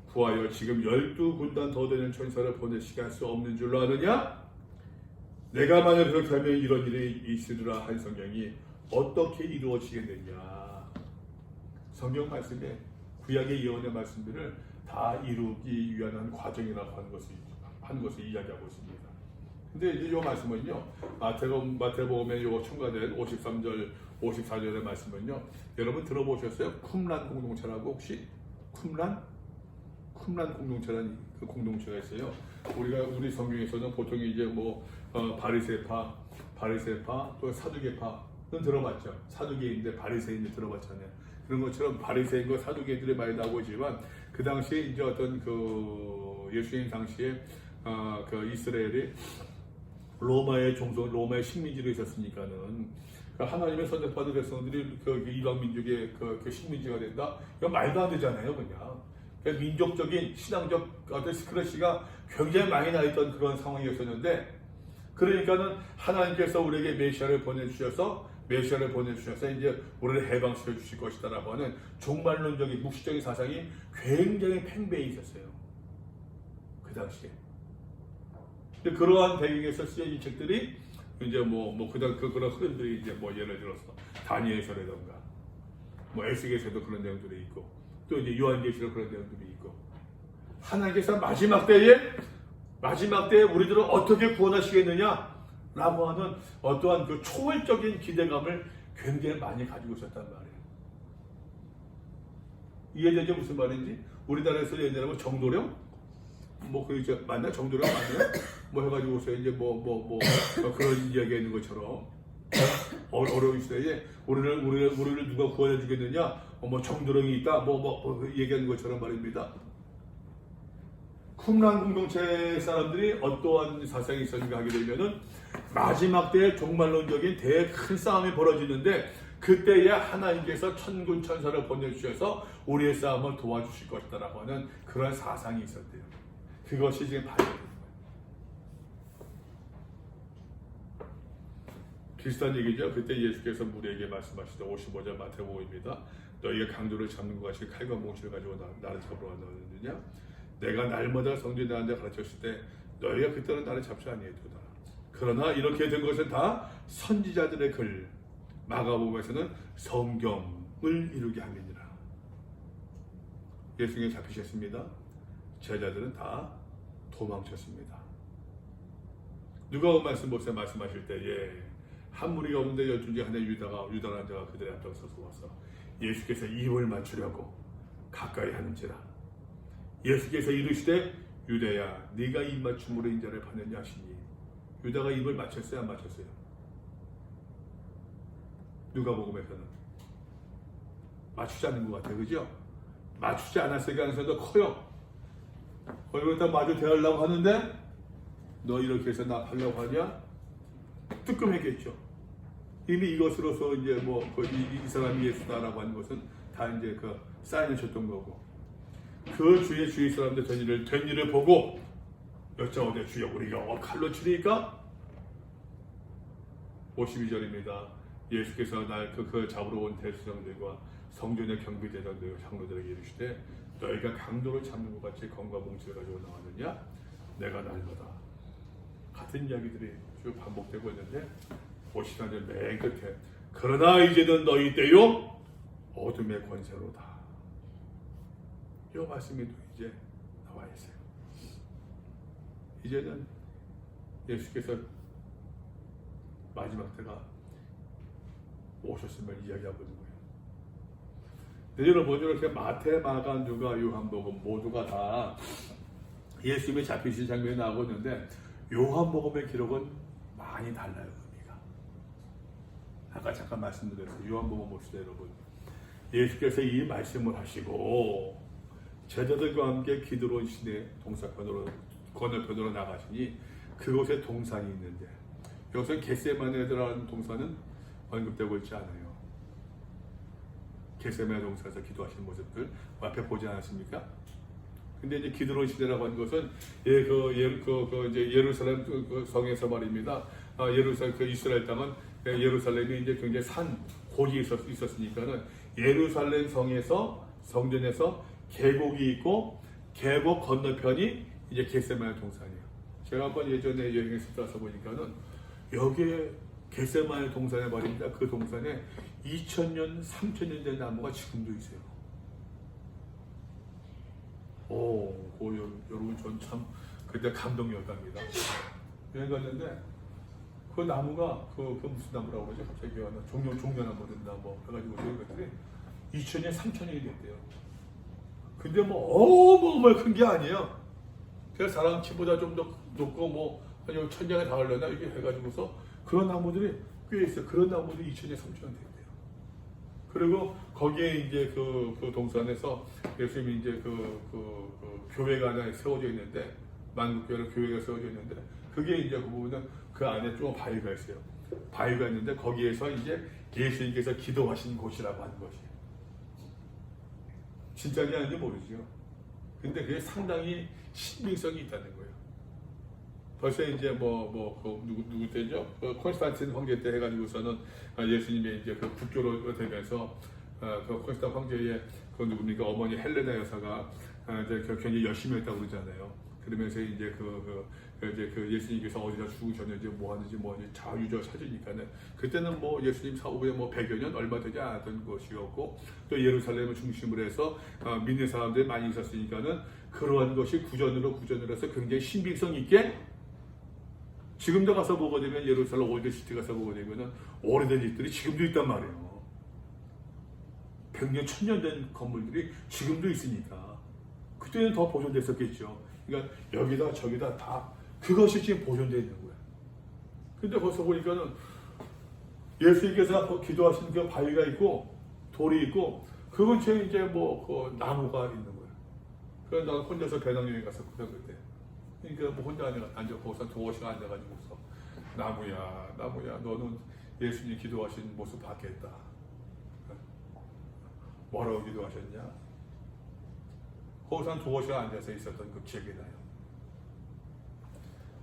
구하여 지금 12군단 더 되는 천사를 보내시게 할 수 없는 줄로 아느냐? 내가 만약 그렇게 하면 이런 일이 있으리라 한 성경이 어떻게 이루어지겠느냐? 성경 말씀에 구약의 예언의 말씀들을 다 이루기 위한 과정이라고 하는 것을 이야기하고 있습니다. 근데 이제 이 말씀은요, 마태복음에 요 첨가된 53절, 54절의 말씀은요, 여러분 들어보셨어요? 쿰란 공동체라고 혹시? 쿰란 공동체라는 그 공동체가 있어요. 우리 성경에서는 보통 이제 바리새파, 또 사두개파는 들어봤죠. 사두개인데 바리새인들 들어봤잖아요. 그런 것처럼 바리새인과 사두개인들이 많이 나오고 있지만 그 당시에 이제 어떤 그 예수님 당시에 그 이스라엘이 로마의 식민지로 있었으니까는 하나님의 선택받은 백성들이 그 이방 민족의 그 식민지가 된다. 이건 말도 안 되잖아요, 그냥. 민족적인 신앙적 어떤 스크래치가 굉장히 많이 나 있던 그런 상황이었었는데, 그러니까는 하나님께서 우리에게 메시아를 보내주셔서 이제 우리를 해방시켜 주실 것이다라고 하는 종말론적인 묵시적인 사상이 굉장히 팽배해 있었어요, 그 당시에. 그러한 배경에서 쓰여진 책들이 이제 그런 흐름들이 이제 예를 들어서 다니엘서라던가 에스겔서도 그런 내용들이 있고, 또 이제 요한계시록 그런 내용들이 있고, 하나님께서 마지막 때에 우리들을 어떻게 구원하시겠느냐라고 하는 어떠한 그 초월적인 기대감을 굉장히 많이 가지고 있었단 말이에요. 이해되죠? 무슨 말인지? 우리나라에서 옛날에 정도령 맞나? 정도령 맞나요? 해가지고서 이제 그런 이야기가 있는 것처럼 어려운 시대에 우리를 누가 구원해 주겠느냐? 정도령이 있다? 얘기하는 것처럼 말입니다. 쿰란 공동체 사람들이 어떠한 사상이 있었는가 하게 되면은 마지막 때에 종말론적인 큰 싸움이 벌어지는데 그때에 하나님께서 천군 천사를 보내주셔서 우리의 싸움을 도와주실 것이다라고 하는 그런 사상이 있었대요. 그것이 지금 봐야 됩니다. 비슷한 얘기죠. 그때 예수께서 무리에게 말씀하시던 55절 마태복음입니다. 너희가 강도를 잡는 것 같이 칼과 몽치를 가지고 나를 잡으러 왔느냐? 내가 날마다 성전에 앉아 가르쳤을 때 너희가 그때는 나를 잡지 아니했도다. 그러나 이렇게 된 것은 다 선지자들의 글, 마가복음에서는 성경을 이루게 함이니라. 예수님이 잡히셨습니다. 제자들은 다 도망쳤습니다. 누가 말씀 보세요. 말씀하실 때에 한 무리가 오는데 12중 하나 유다라는 자가 그들의 앞장서서 와서 예수께서 입을 맞추려고 가까이 하는지라. 예수께서 이르시되 유다야 네가 입 맞춤으로 인자를 받느냐 하시니, 유다가 입을 맞췄어요, 안 맞췄어요? 누가복음에서는 맞추지 않는 것 같아요, 그죠? 맞추지 않았을 가능성도 커요. 거기다 마주 대하려고 하는데 너 이렇게 해서 나 하려고 하냐? 뜨끔했겠죠. 이미 이것으로서 이제 이 사람이 예수다라고 하는 것은 다 이제 그 사인을 줬던 거고, 그 주위 사람들 된 일을 보고 여쭤오되 주여 우리가 칼로 치리까? 52절입니다. 예수께서 날 그 잡으러 온 대수장들과 성전의 경비대장들 장로들에게 이르시되 너희가 강도를 잡는 것 같이 검과 몽치를 가지고 나왔느냐? 내가 날마다 같은 이야기들이 쭉 반복되고 있는데 보시면 이제 맨 끝에 그러나 이제는 너희 때요 어둠의 권세로다. 이 말씀이 또 이제 나와 있어요. 이제는 예수께서 마지막 때가 오셨음을 이야기하고 있는 거예요. 근데 여러분 이렇게 마태, 마가, 누가, 요한복음 모두가 다 예수님의 잡히신 장면이 나오고 있는데 요한복음의 기록은 많이 달라요. 의미가. 아까 잠깐 말씀드렸어요. 요한복음 봅시다 여러분. 예수께서 이 말씀을 하시고 제자들과 함께 기드론 시내 동사권으로 건너편으로 나가시니 그곳에 동산이 있는데 여기서 겟세마네라는 동산은 언급되고 있지 않아요. 겟세마네 동산에서 기도하시는 모습들 앞에 보지 않았습니까? 근데 이제 기드론 시대라고 하는 것은 이제 예루살렘 그 성에서 말입니다. 예루살렘 그 이스라엘 땅은 예루살렘이 이제 굉장히 산 고지 있었으니까는 예루살렘 성전에서 계곡이 있고 계곡 건너편이 이제 겟세마네 동산이에요. 제가 한번 예전에 여행했을 때 와서 보니까는 여기에 겟세마네 동산에 말입니다. 그 동산에 2000년, 3000년 된 나무가 지금도 있어요. 여러분 전 참 그때 감동이었답니다. 여행 갔는데 그 나무가 그 무슨 나무라고 그러죠? 갑자기 종려나무 된다 뭐 해가지고 저희 것들이 2000년, 3000년이 됐대요. 근데 어마어마하게 큰 게 아니에요. 그래서 사람 키보다 좀 더 높고 한 1000년에 닿으려나 이렇게 해가지고서 그런 나무들이 꽤 있어요. 그런 나무들이 2000년, 3000년 됐대요. 그리고 거기에 이제 그 동산에서 예수님이 이제 그 교회가 하나 세워져 있는데 만국교회로 교회가 세워져 있는데 그게 이제 그 부분은 그 안에 좀 바위가 있어요. 바위가 있는데 거기에서 이제 예수님께서 기도하신 곳이라고 하는 것이에요. 진짜인지 아닌지 모르죠. 근데 그게 상당히 신빙성이 있다는 거예요. 벌써 이제 누구 때죠? 콘스탄틴 황제 때 해가지고서는 예수님의 이제 그 국교로 되면서 그 콘스탄 황제의 그 누굽니까 어머니 헬레나 여사가 이제 굉장히 열심히 했다고 그러잖아요. 그러면서 이제 그 예수님께서 어디다 죽으셨는지 뭐 하는지 자유저 찾으니까는 그때는 예수님 사후에 100여 년 얼마 되지 않았던 것이었고 또 예루살렘을 중심으로 해서 믿는 사람들이 많이 있었으니까는 그러한 것이 구전으로 해서 굉장히 신빙성 있게 지금도 가서 보게 되면 예루살렘 올드시티 가서 보게 되면은 오래된 집들이 지금도 있단 말이에요. 100년, 1000년 된 건물들이 지금도 있으니까 그때는 더 보존됐었겠죠. 그러니까 여기다 저기다 다 그것이 지금 보존되어 있는 거예요. 근데 거기서 보니까는 예수님께서 기도하신 그 바위가 있고 돌이 있고 그 근처에 이제 그 나무가 있는 거예요. 그래서 나는 혼자서 배낭여행 갔었거든 그때. 그러니까 혼자 앉아 거기서 2시간 앉아가지고서 나무야 너는 예수님 기도하신 모습 봤겠다. 뭐라고 기도하셨냐? 거기서 한 2시간 앉아서 있었던 그 기억이 나요.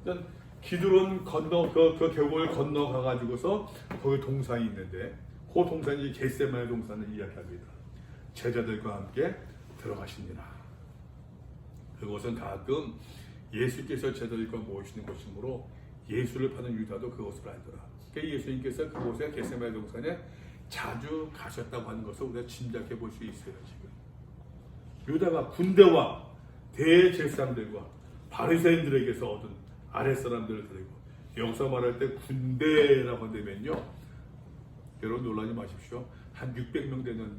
일단 기드론 그 계곡을 건너가가지고서 거기 동산이 있는데 그 동산이 겟세마네 동산을 이야기합니다. 제자들과 함께 들어가십니다. 그곳은 가끔 예수께서 제자들과 모이시는 곳이므로 예수를 파는 유다도 그것을 알더라. 그러니까 예수님께서 그곳에 겟세마네 동산에 자주 가셨다고 하는 것을 우리가 짐작해 볼 수 있어요. 지금 유다가 군대와 대제사장들과 바리새인들에게서 얻은 아랫사람들을 데리고 여기서 말할 때 군대라고 한다면요 여러분 놀라지 마십시오. 한 600명 되는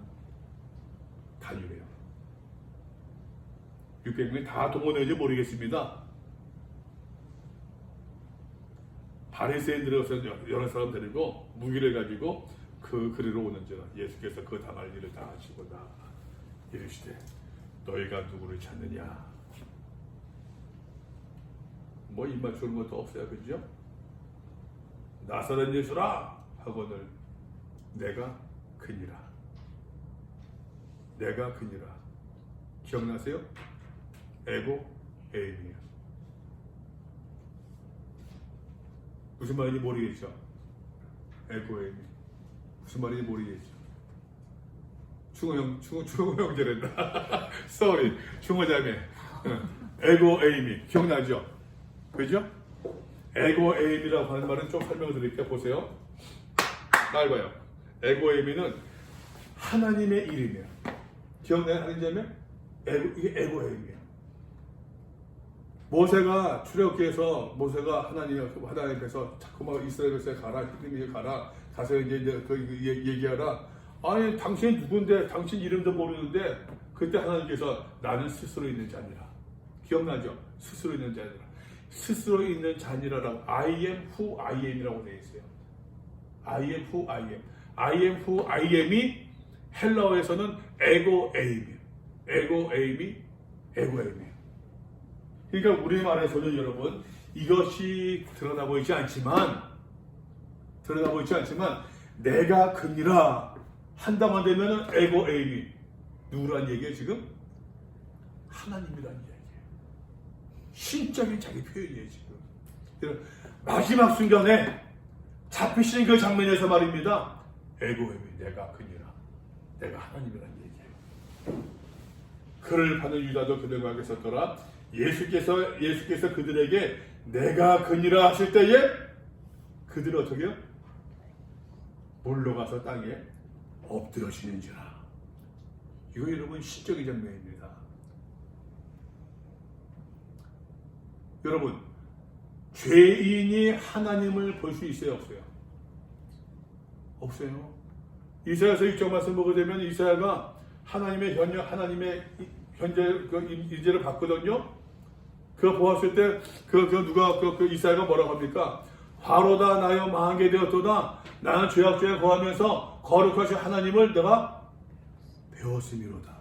단위래요. 600명이 다 동원되는지 모르겠습니다. 바리새인들에서 여러 사람 데리고 무기를 가지고 그 그리로 오는지라 예수께서 그 당할 일을 다 하시고나 이르시되 너희가 누구를 찾느냐? 입 맞추는 것도 없어요, 그죠? 나사렛 예수라 하거늘 내가 그니라. 기억나세요? 에고 에임이에요. 무슨 말인지 모르겠죠? 에고 에임이 무슨 말인지 모르겠죠? 충호 형제란다. sorry, 충호자매. 에고 에임이 기억나죠? 그죠? 에고 에임이라고 하는 말은 좀 설명을 드릴게요. 보세요. 잘 봐요. 에고에미는 하나님의 이름이에요. 기억나요? 하나님 자매? 이게 에고에미예요. 모세가 출애굽기에서 모세가 하나님께서 자꾸만 이스라엘에서 가라, 히브리에 가서 이제 얘기하라. 아니 당신이 누군데, 당신 이름도 모르는데. 그때 하나님께서 나는 스스로 있는 자니라. 기억나죠? 스스로 있는 자니라. 스스로 있는 자니라라고 I am who I am이라고 되어 있어요. I am who I am. I am who I am이 헬라어에서는 에고에임이에요. 에고에임이에요. 그러니까 우리말에서는 여러분 이것이 드러나고 있지 않지만 내가 그니라 한다만 되면 에고에임이 누구란 얘기예요 지금? 하나님이란 얘기예요. 신적인 자기 표현이에요 지금. 마지막 순간에 잡히신 그 장면에서 말입니다. 에고에임이 내가 그니라. 내가 하나님이란 얘기예요. 그를 파는 유다도 그들과 함께 섰더라. 예수께서 그들에게 내가 그니라 하실 때에 그들은 어떻게 해요? 물러가서 땅에 엎드러지는지라. 이거 여러분 신적인 장면입니다. 여러분 죄인이 하나님을 볼 수 있어요? 없어요? 없어요. 이사야서 6장 말씀 보게 되면 이사야가 하나님의 현재 그 인재를 봤거든요. 그거 보았을 때 누가 이사야가 뭐라고 합니까? 화로다 나여 망하게 되었도다. 나는 죄악죄에 거하면서 거룩하신 하나님을 내가 배웠음이로다.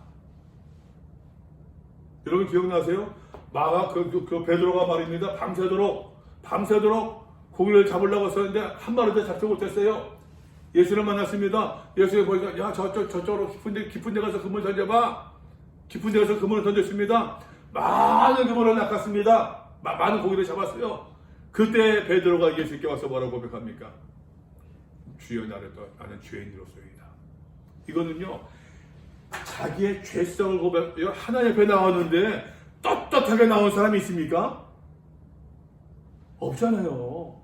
여러분 기억나세요? 베드로가 말입니다. 밤새도록 고기를 잡으려고 했었는데 한 마리도 잡지 못했어요. 예수를 만났습니다. 예수가 보니까 야 저쪽으로 깊은 데 가서 그물을 던져봐. 깊은 데 가서 그물을 던졌습니다. 많은 그물을 낚았습니다. 많은 고기를 잡았어요. 그때 베드로가 예수께 와서 뭐라고 고백합니까? 주여 나는 죄인으로서이다. 이거는요 자기의 죄성을 고백해요. 하나님 앞에 나왔는데 떳떳하게 나온 사람이 있습니까? 없잖아요.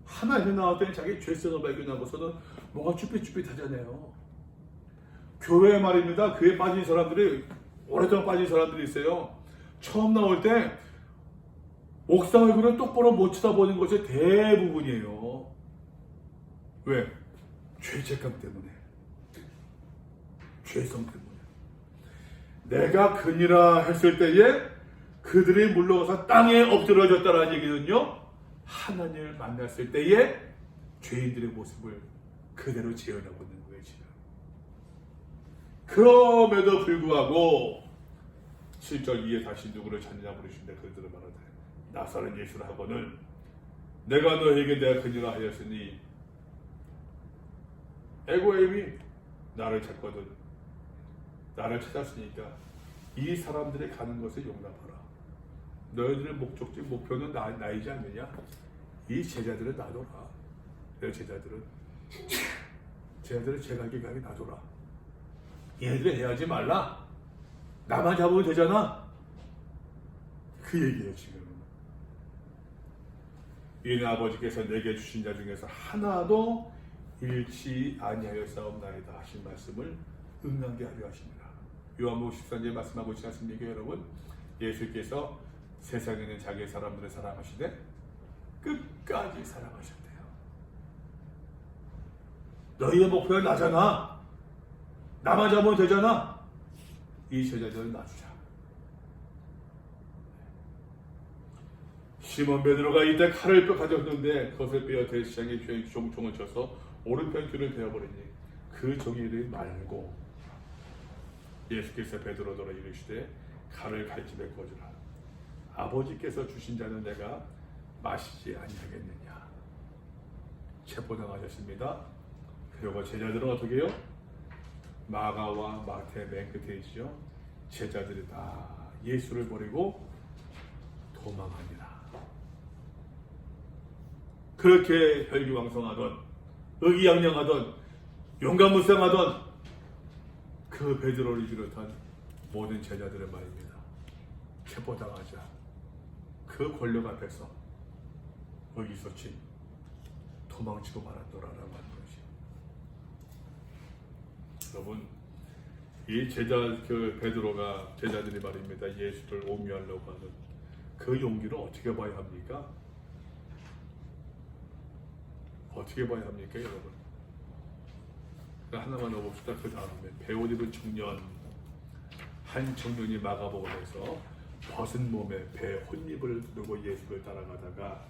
하나님 앞에 나올 때는 자기의 죄성을 발견하고서는 뭔가 쭈삣쭈삣하잖아요. 교회에 말입니다. 교회에 빠진 사람들이 오랫동안 빠진 사람들이 있어요. 처음 나올 때 옥상 얼굴을 똑바로 못 쳐다보는 것이 대부분이에요. 왜? 죄책감 때문에. 죄성 때문에. 내가 그니라 했을 때에 그들이 물러가서 땅에 엎드러졌다는 얘기는요. 하나님을 만났을 때에 죄인들의 모습을 그대로 재현하고 있는 거예요. 지금. 그럼에도 불구하고 7절 2에 다시 누구를 찾느냐 물으신데 그들은 말하되 나사렛 예수라 하거늘 내가 너에게 내가 그니라 하였으니 에고에임이 나를 찾거든 나를 찾았으니까 이 사람들이 가는 것을 용납하라. 너희들의 목표는 나이지 않느냐? 이 제자들은 놔둬라. 내 제자들은 제갈길 가게 놔둬라. 얘네들 해하지 말라. 나만 잡으면 되잖아. 그 얘기예요 지금. 이는 아버지께서 내게 주신 자 중에서 하나도 잃지 아니하였사옵나이다 하신 말씀을 응하게 하려 하십니다. 요한복음 13절에 말씀하고 있지 않습니까 여러분? 예수께서 세상에 있는 자기의 사람들을 사랑하시되 끝까지 사랑하셨대요. 너희의 목표는 나잖아. 나만 잡으면 되잖아. 이 제자들을 놔주자. 시몬 베드로가 이때 칼을 가졌는데 그것을 빼어 대시장에 종을 쳐서 오른편 귀를 베어버리니 그 종이 이르지 말고 예수께서 베드로더러 이르시되 칼을 갈집에 꽂으라. 아버지께서 주신 자는 내가 마시지 아니하겠느냐. 체포당하셨습니다. 그리고 제자들은 어떻게 해요? 마가와 마태 맨 끝에 있죠. 제자들이 다 예수를 버리고 도망하니라. 그렇게 혈기왕성하던 의기양양하던 용감무쌍하던 그 베드로를 비롯한 모든 제자들의 말입니다. 체포당하자 그 권력 앞에서 의기소침 도망치고 말았더라라고 하는 것이 여러분, 이 제자 베드로가 제자들이 말입니다. 예수를 오미하려고 하는 그 용기를 어떻게 봐야 합니까? 어떻게 봐야 합니까, 여러분? 하나만 더 봅시다. 그 다음에 배옷 입은 청년, 한 청년이 마가복음에서 벗은 몸에 배 혼입을 두르고 예수를 따라가다가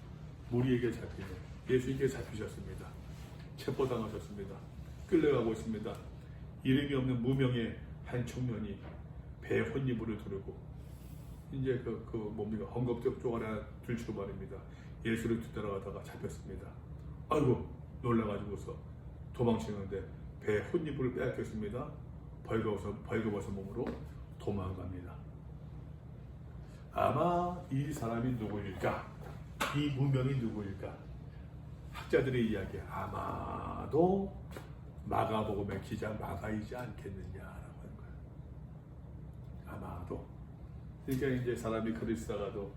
무리에게 잡히네. 예수님께 잡히셨습니다. 체포당하셨습니다. 끌려가고 있습니다. 이름이 없는 무명의 한 청년이 배 혼입을 두르고 이제 뭡니까, 헝겊 쪼가리 들치고 말입니다. 예수를 뒤따라가다가 잡혔습니다. 아이고 놀라가지고서 도망치는데 배 혼입을 빼앗겼습니다. 벌거벗은 몸으로 도망갑니다. 아마 이 사람이 누구일까? 이 무명이 누구일까? 학자들의 이야기, 아마도 마가복음의 기자 마가이지 않겠느냐라고 하는 거예요. 아마도. 그러니까 이제 사람이 글을 쓰다가도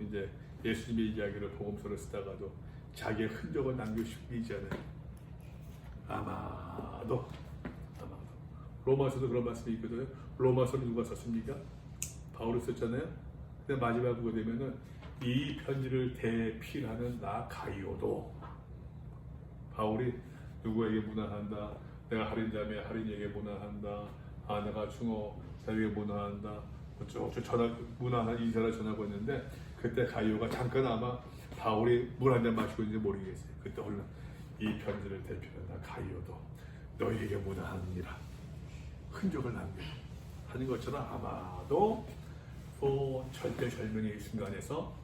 이제 예수님의 이야기를 복음서를 쓰다가도 자기의 흔적을 남기고 않아요. 아마도. 로마서도 그런 말씀이 있거든요. 로마서는 누가 썼습니까? 바울이 썼잖아요. 근데 마지막 그거 되면은 이 편지를 대필하는 나 가이오도, 바울이 누구에게 문안한다, 내가 할인자매 할인에게 문안한다, 내가 중어 자에게 문안한다, 어쩌고저쩌고 전화 문안한 인사를 전하고 있는데, 그때 가이오가 잠깐 아마 바울이 물 한 잔 마시고 있는지 모르겠어요. 그때 얼른 이 편지를 대필하는 나 가이오도 너희에게 문안하느니라 흔적을 남겨 하는 것처럼, 아마도 절대절명의 순간에서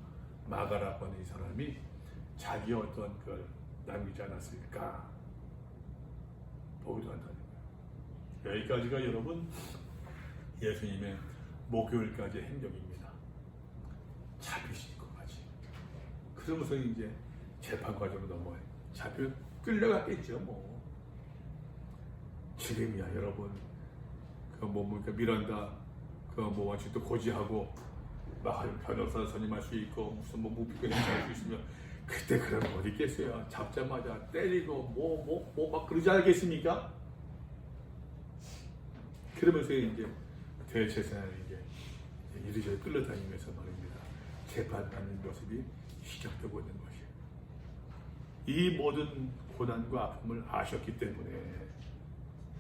마가라고 하는 이 사람이 자기 어떤 걸 남기지 않았을까 보기도 한다는 거예요. 여기까지가 여러분 예수님의 목요일까지의 행적입니다. 잡히실 것까지. 그러면서 이제 재판 과정으로 넘어요. 끌려갔겠죠 뭐. 지금이야 여러분 미란다 원칙도 고지하고 막 변호사 선임할 수 있고 무슨 무비권 행사할 수 있으면 그때 그런 거 어디 있겠어요. 잡자마자 때리고 막 그러지 않겠습니까? 그러면서 이제 대제사장이 이제 이리저리 끌려다니면서 말입니다. 재판받는 모습이 시작되고 있는 것이에요. 이 모든 고난과 아픔을 아셨기 때문에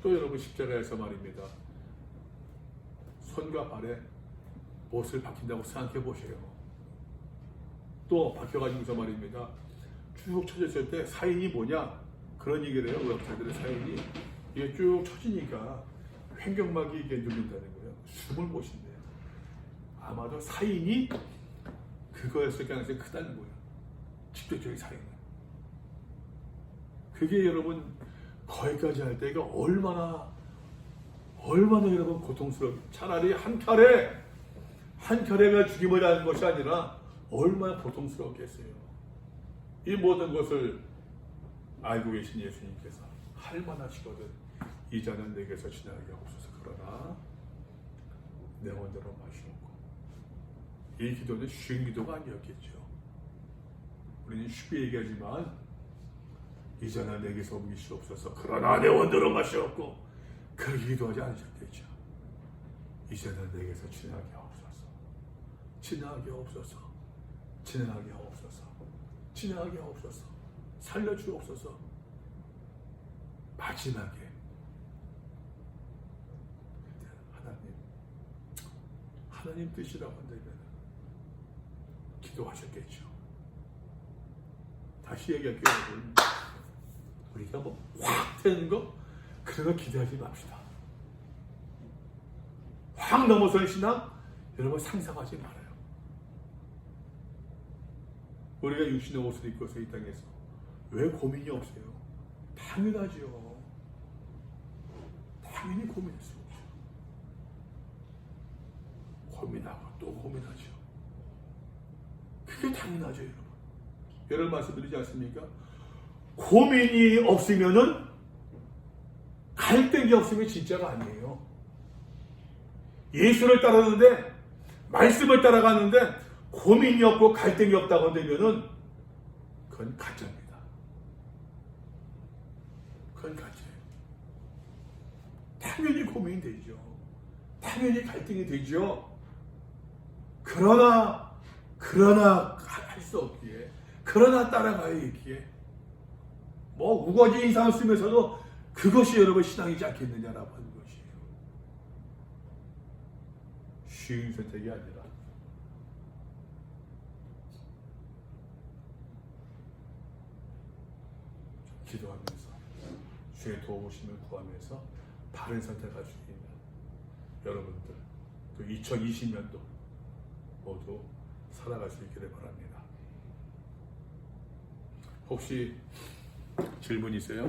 또 여러분 십자가에서 말입니다. 손과 발에 못을 박힌다고 생각해 보세요. 또 박혀가지고서 말입니다. 쭉 쳐졌을 때 사인이 뭐냐? 그런 얘기를 해요. 의학자들의 사인이 이게 쭉 쳐지니까 횡격막이 이게 눌린다는 거예요. 숨을 못 쉰대요. 아마도 사인이 그거였을 가능성이 크다는 거예요. 직접적인 사인은. 그게 여러분 거기까지 할 때가 얼마나 여러분 고통스러워. 차라리 한 켤레가 죽임을 하는 것이 아니라 얼마나 고통스럽겠어요. 이 모든 것을 알고 계신 예수님께서 할 만하시거든. 이 잔은 내게서 지나가게 하옵소서. 그러나 내 원대로 마시옵고. 이 기도는 쉬운 기도가 아니었겠죠. 우리는 쉽게 얘기하지만 이 잔은 내게서 옮기시옵소서. 그러나 내 원대로 마시옵고. 그렇게 기도하지 않으셨겠죠. 이제는 내게서 지나게 하옵소서. 지나게 하옵소서. 지나게 하옵소서. 지나게 하옵소서. 살려주옵소서. 마지막에 하나님 뜻이라고 한다면 기도하셨겠죠. 다시 얘기할게요. 우리가 확 되는 거 그런 거 기대하지 맙시다. 확 넘어서는 신앙 여러분 상상하지 말아요. 우리가 육신의 옷을 입고서 이 땅에서 왜 고민이 없어요? 당연하죠. 당연히 고민할 수 없죠. 고민하고 또 고민하죠. 그게 당연하죠, 여러분. 여러분 말씀드리지 않습니까? 고민이 없으면은 갈등이 없으면 진짜가 아니에요. 예수를 따르는데 말씀을 따라가는데 고민이 없고 갈등이 없다고 한다면은 그건 가짜입니다. 그건 가짜예요. 당연히 고민이 되죠. 당연히 갈등이 되죠. 그러나 할 수 없기에, 그러나 따라가야겠기에, 뭐 우거지 이상을 쓰면서도 그것이 여러분 신앙이지 않겠느냐라고 하는 것이에요. 쉬운 선택이 아니라 기도하면서 주의 도우심을 구하면서 바른 선택할 수 있는 여러분들, 또 2020년도 모두 살아갈 수 있기를 바랍니다. 혹시 질문 있어요?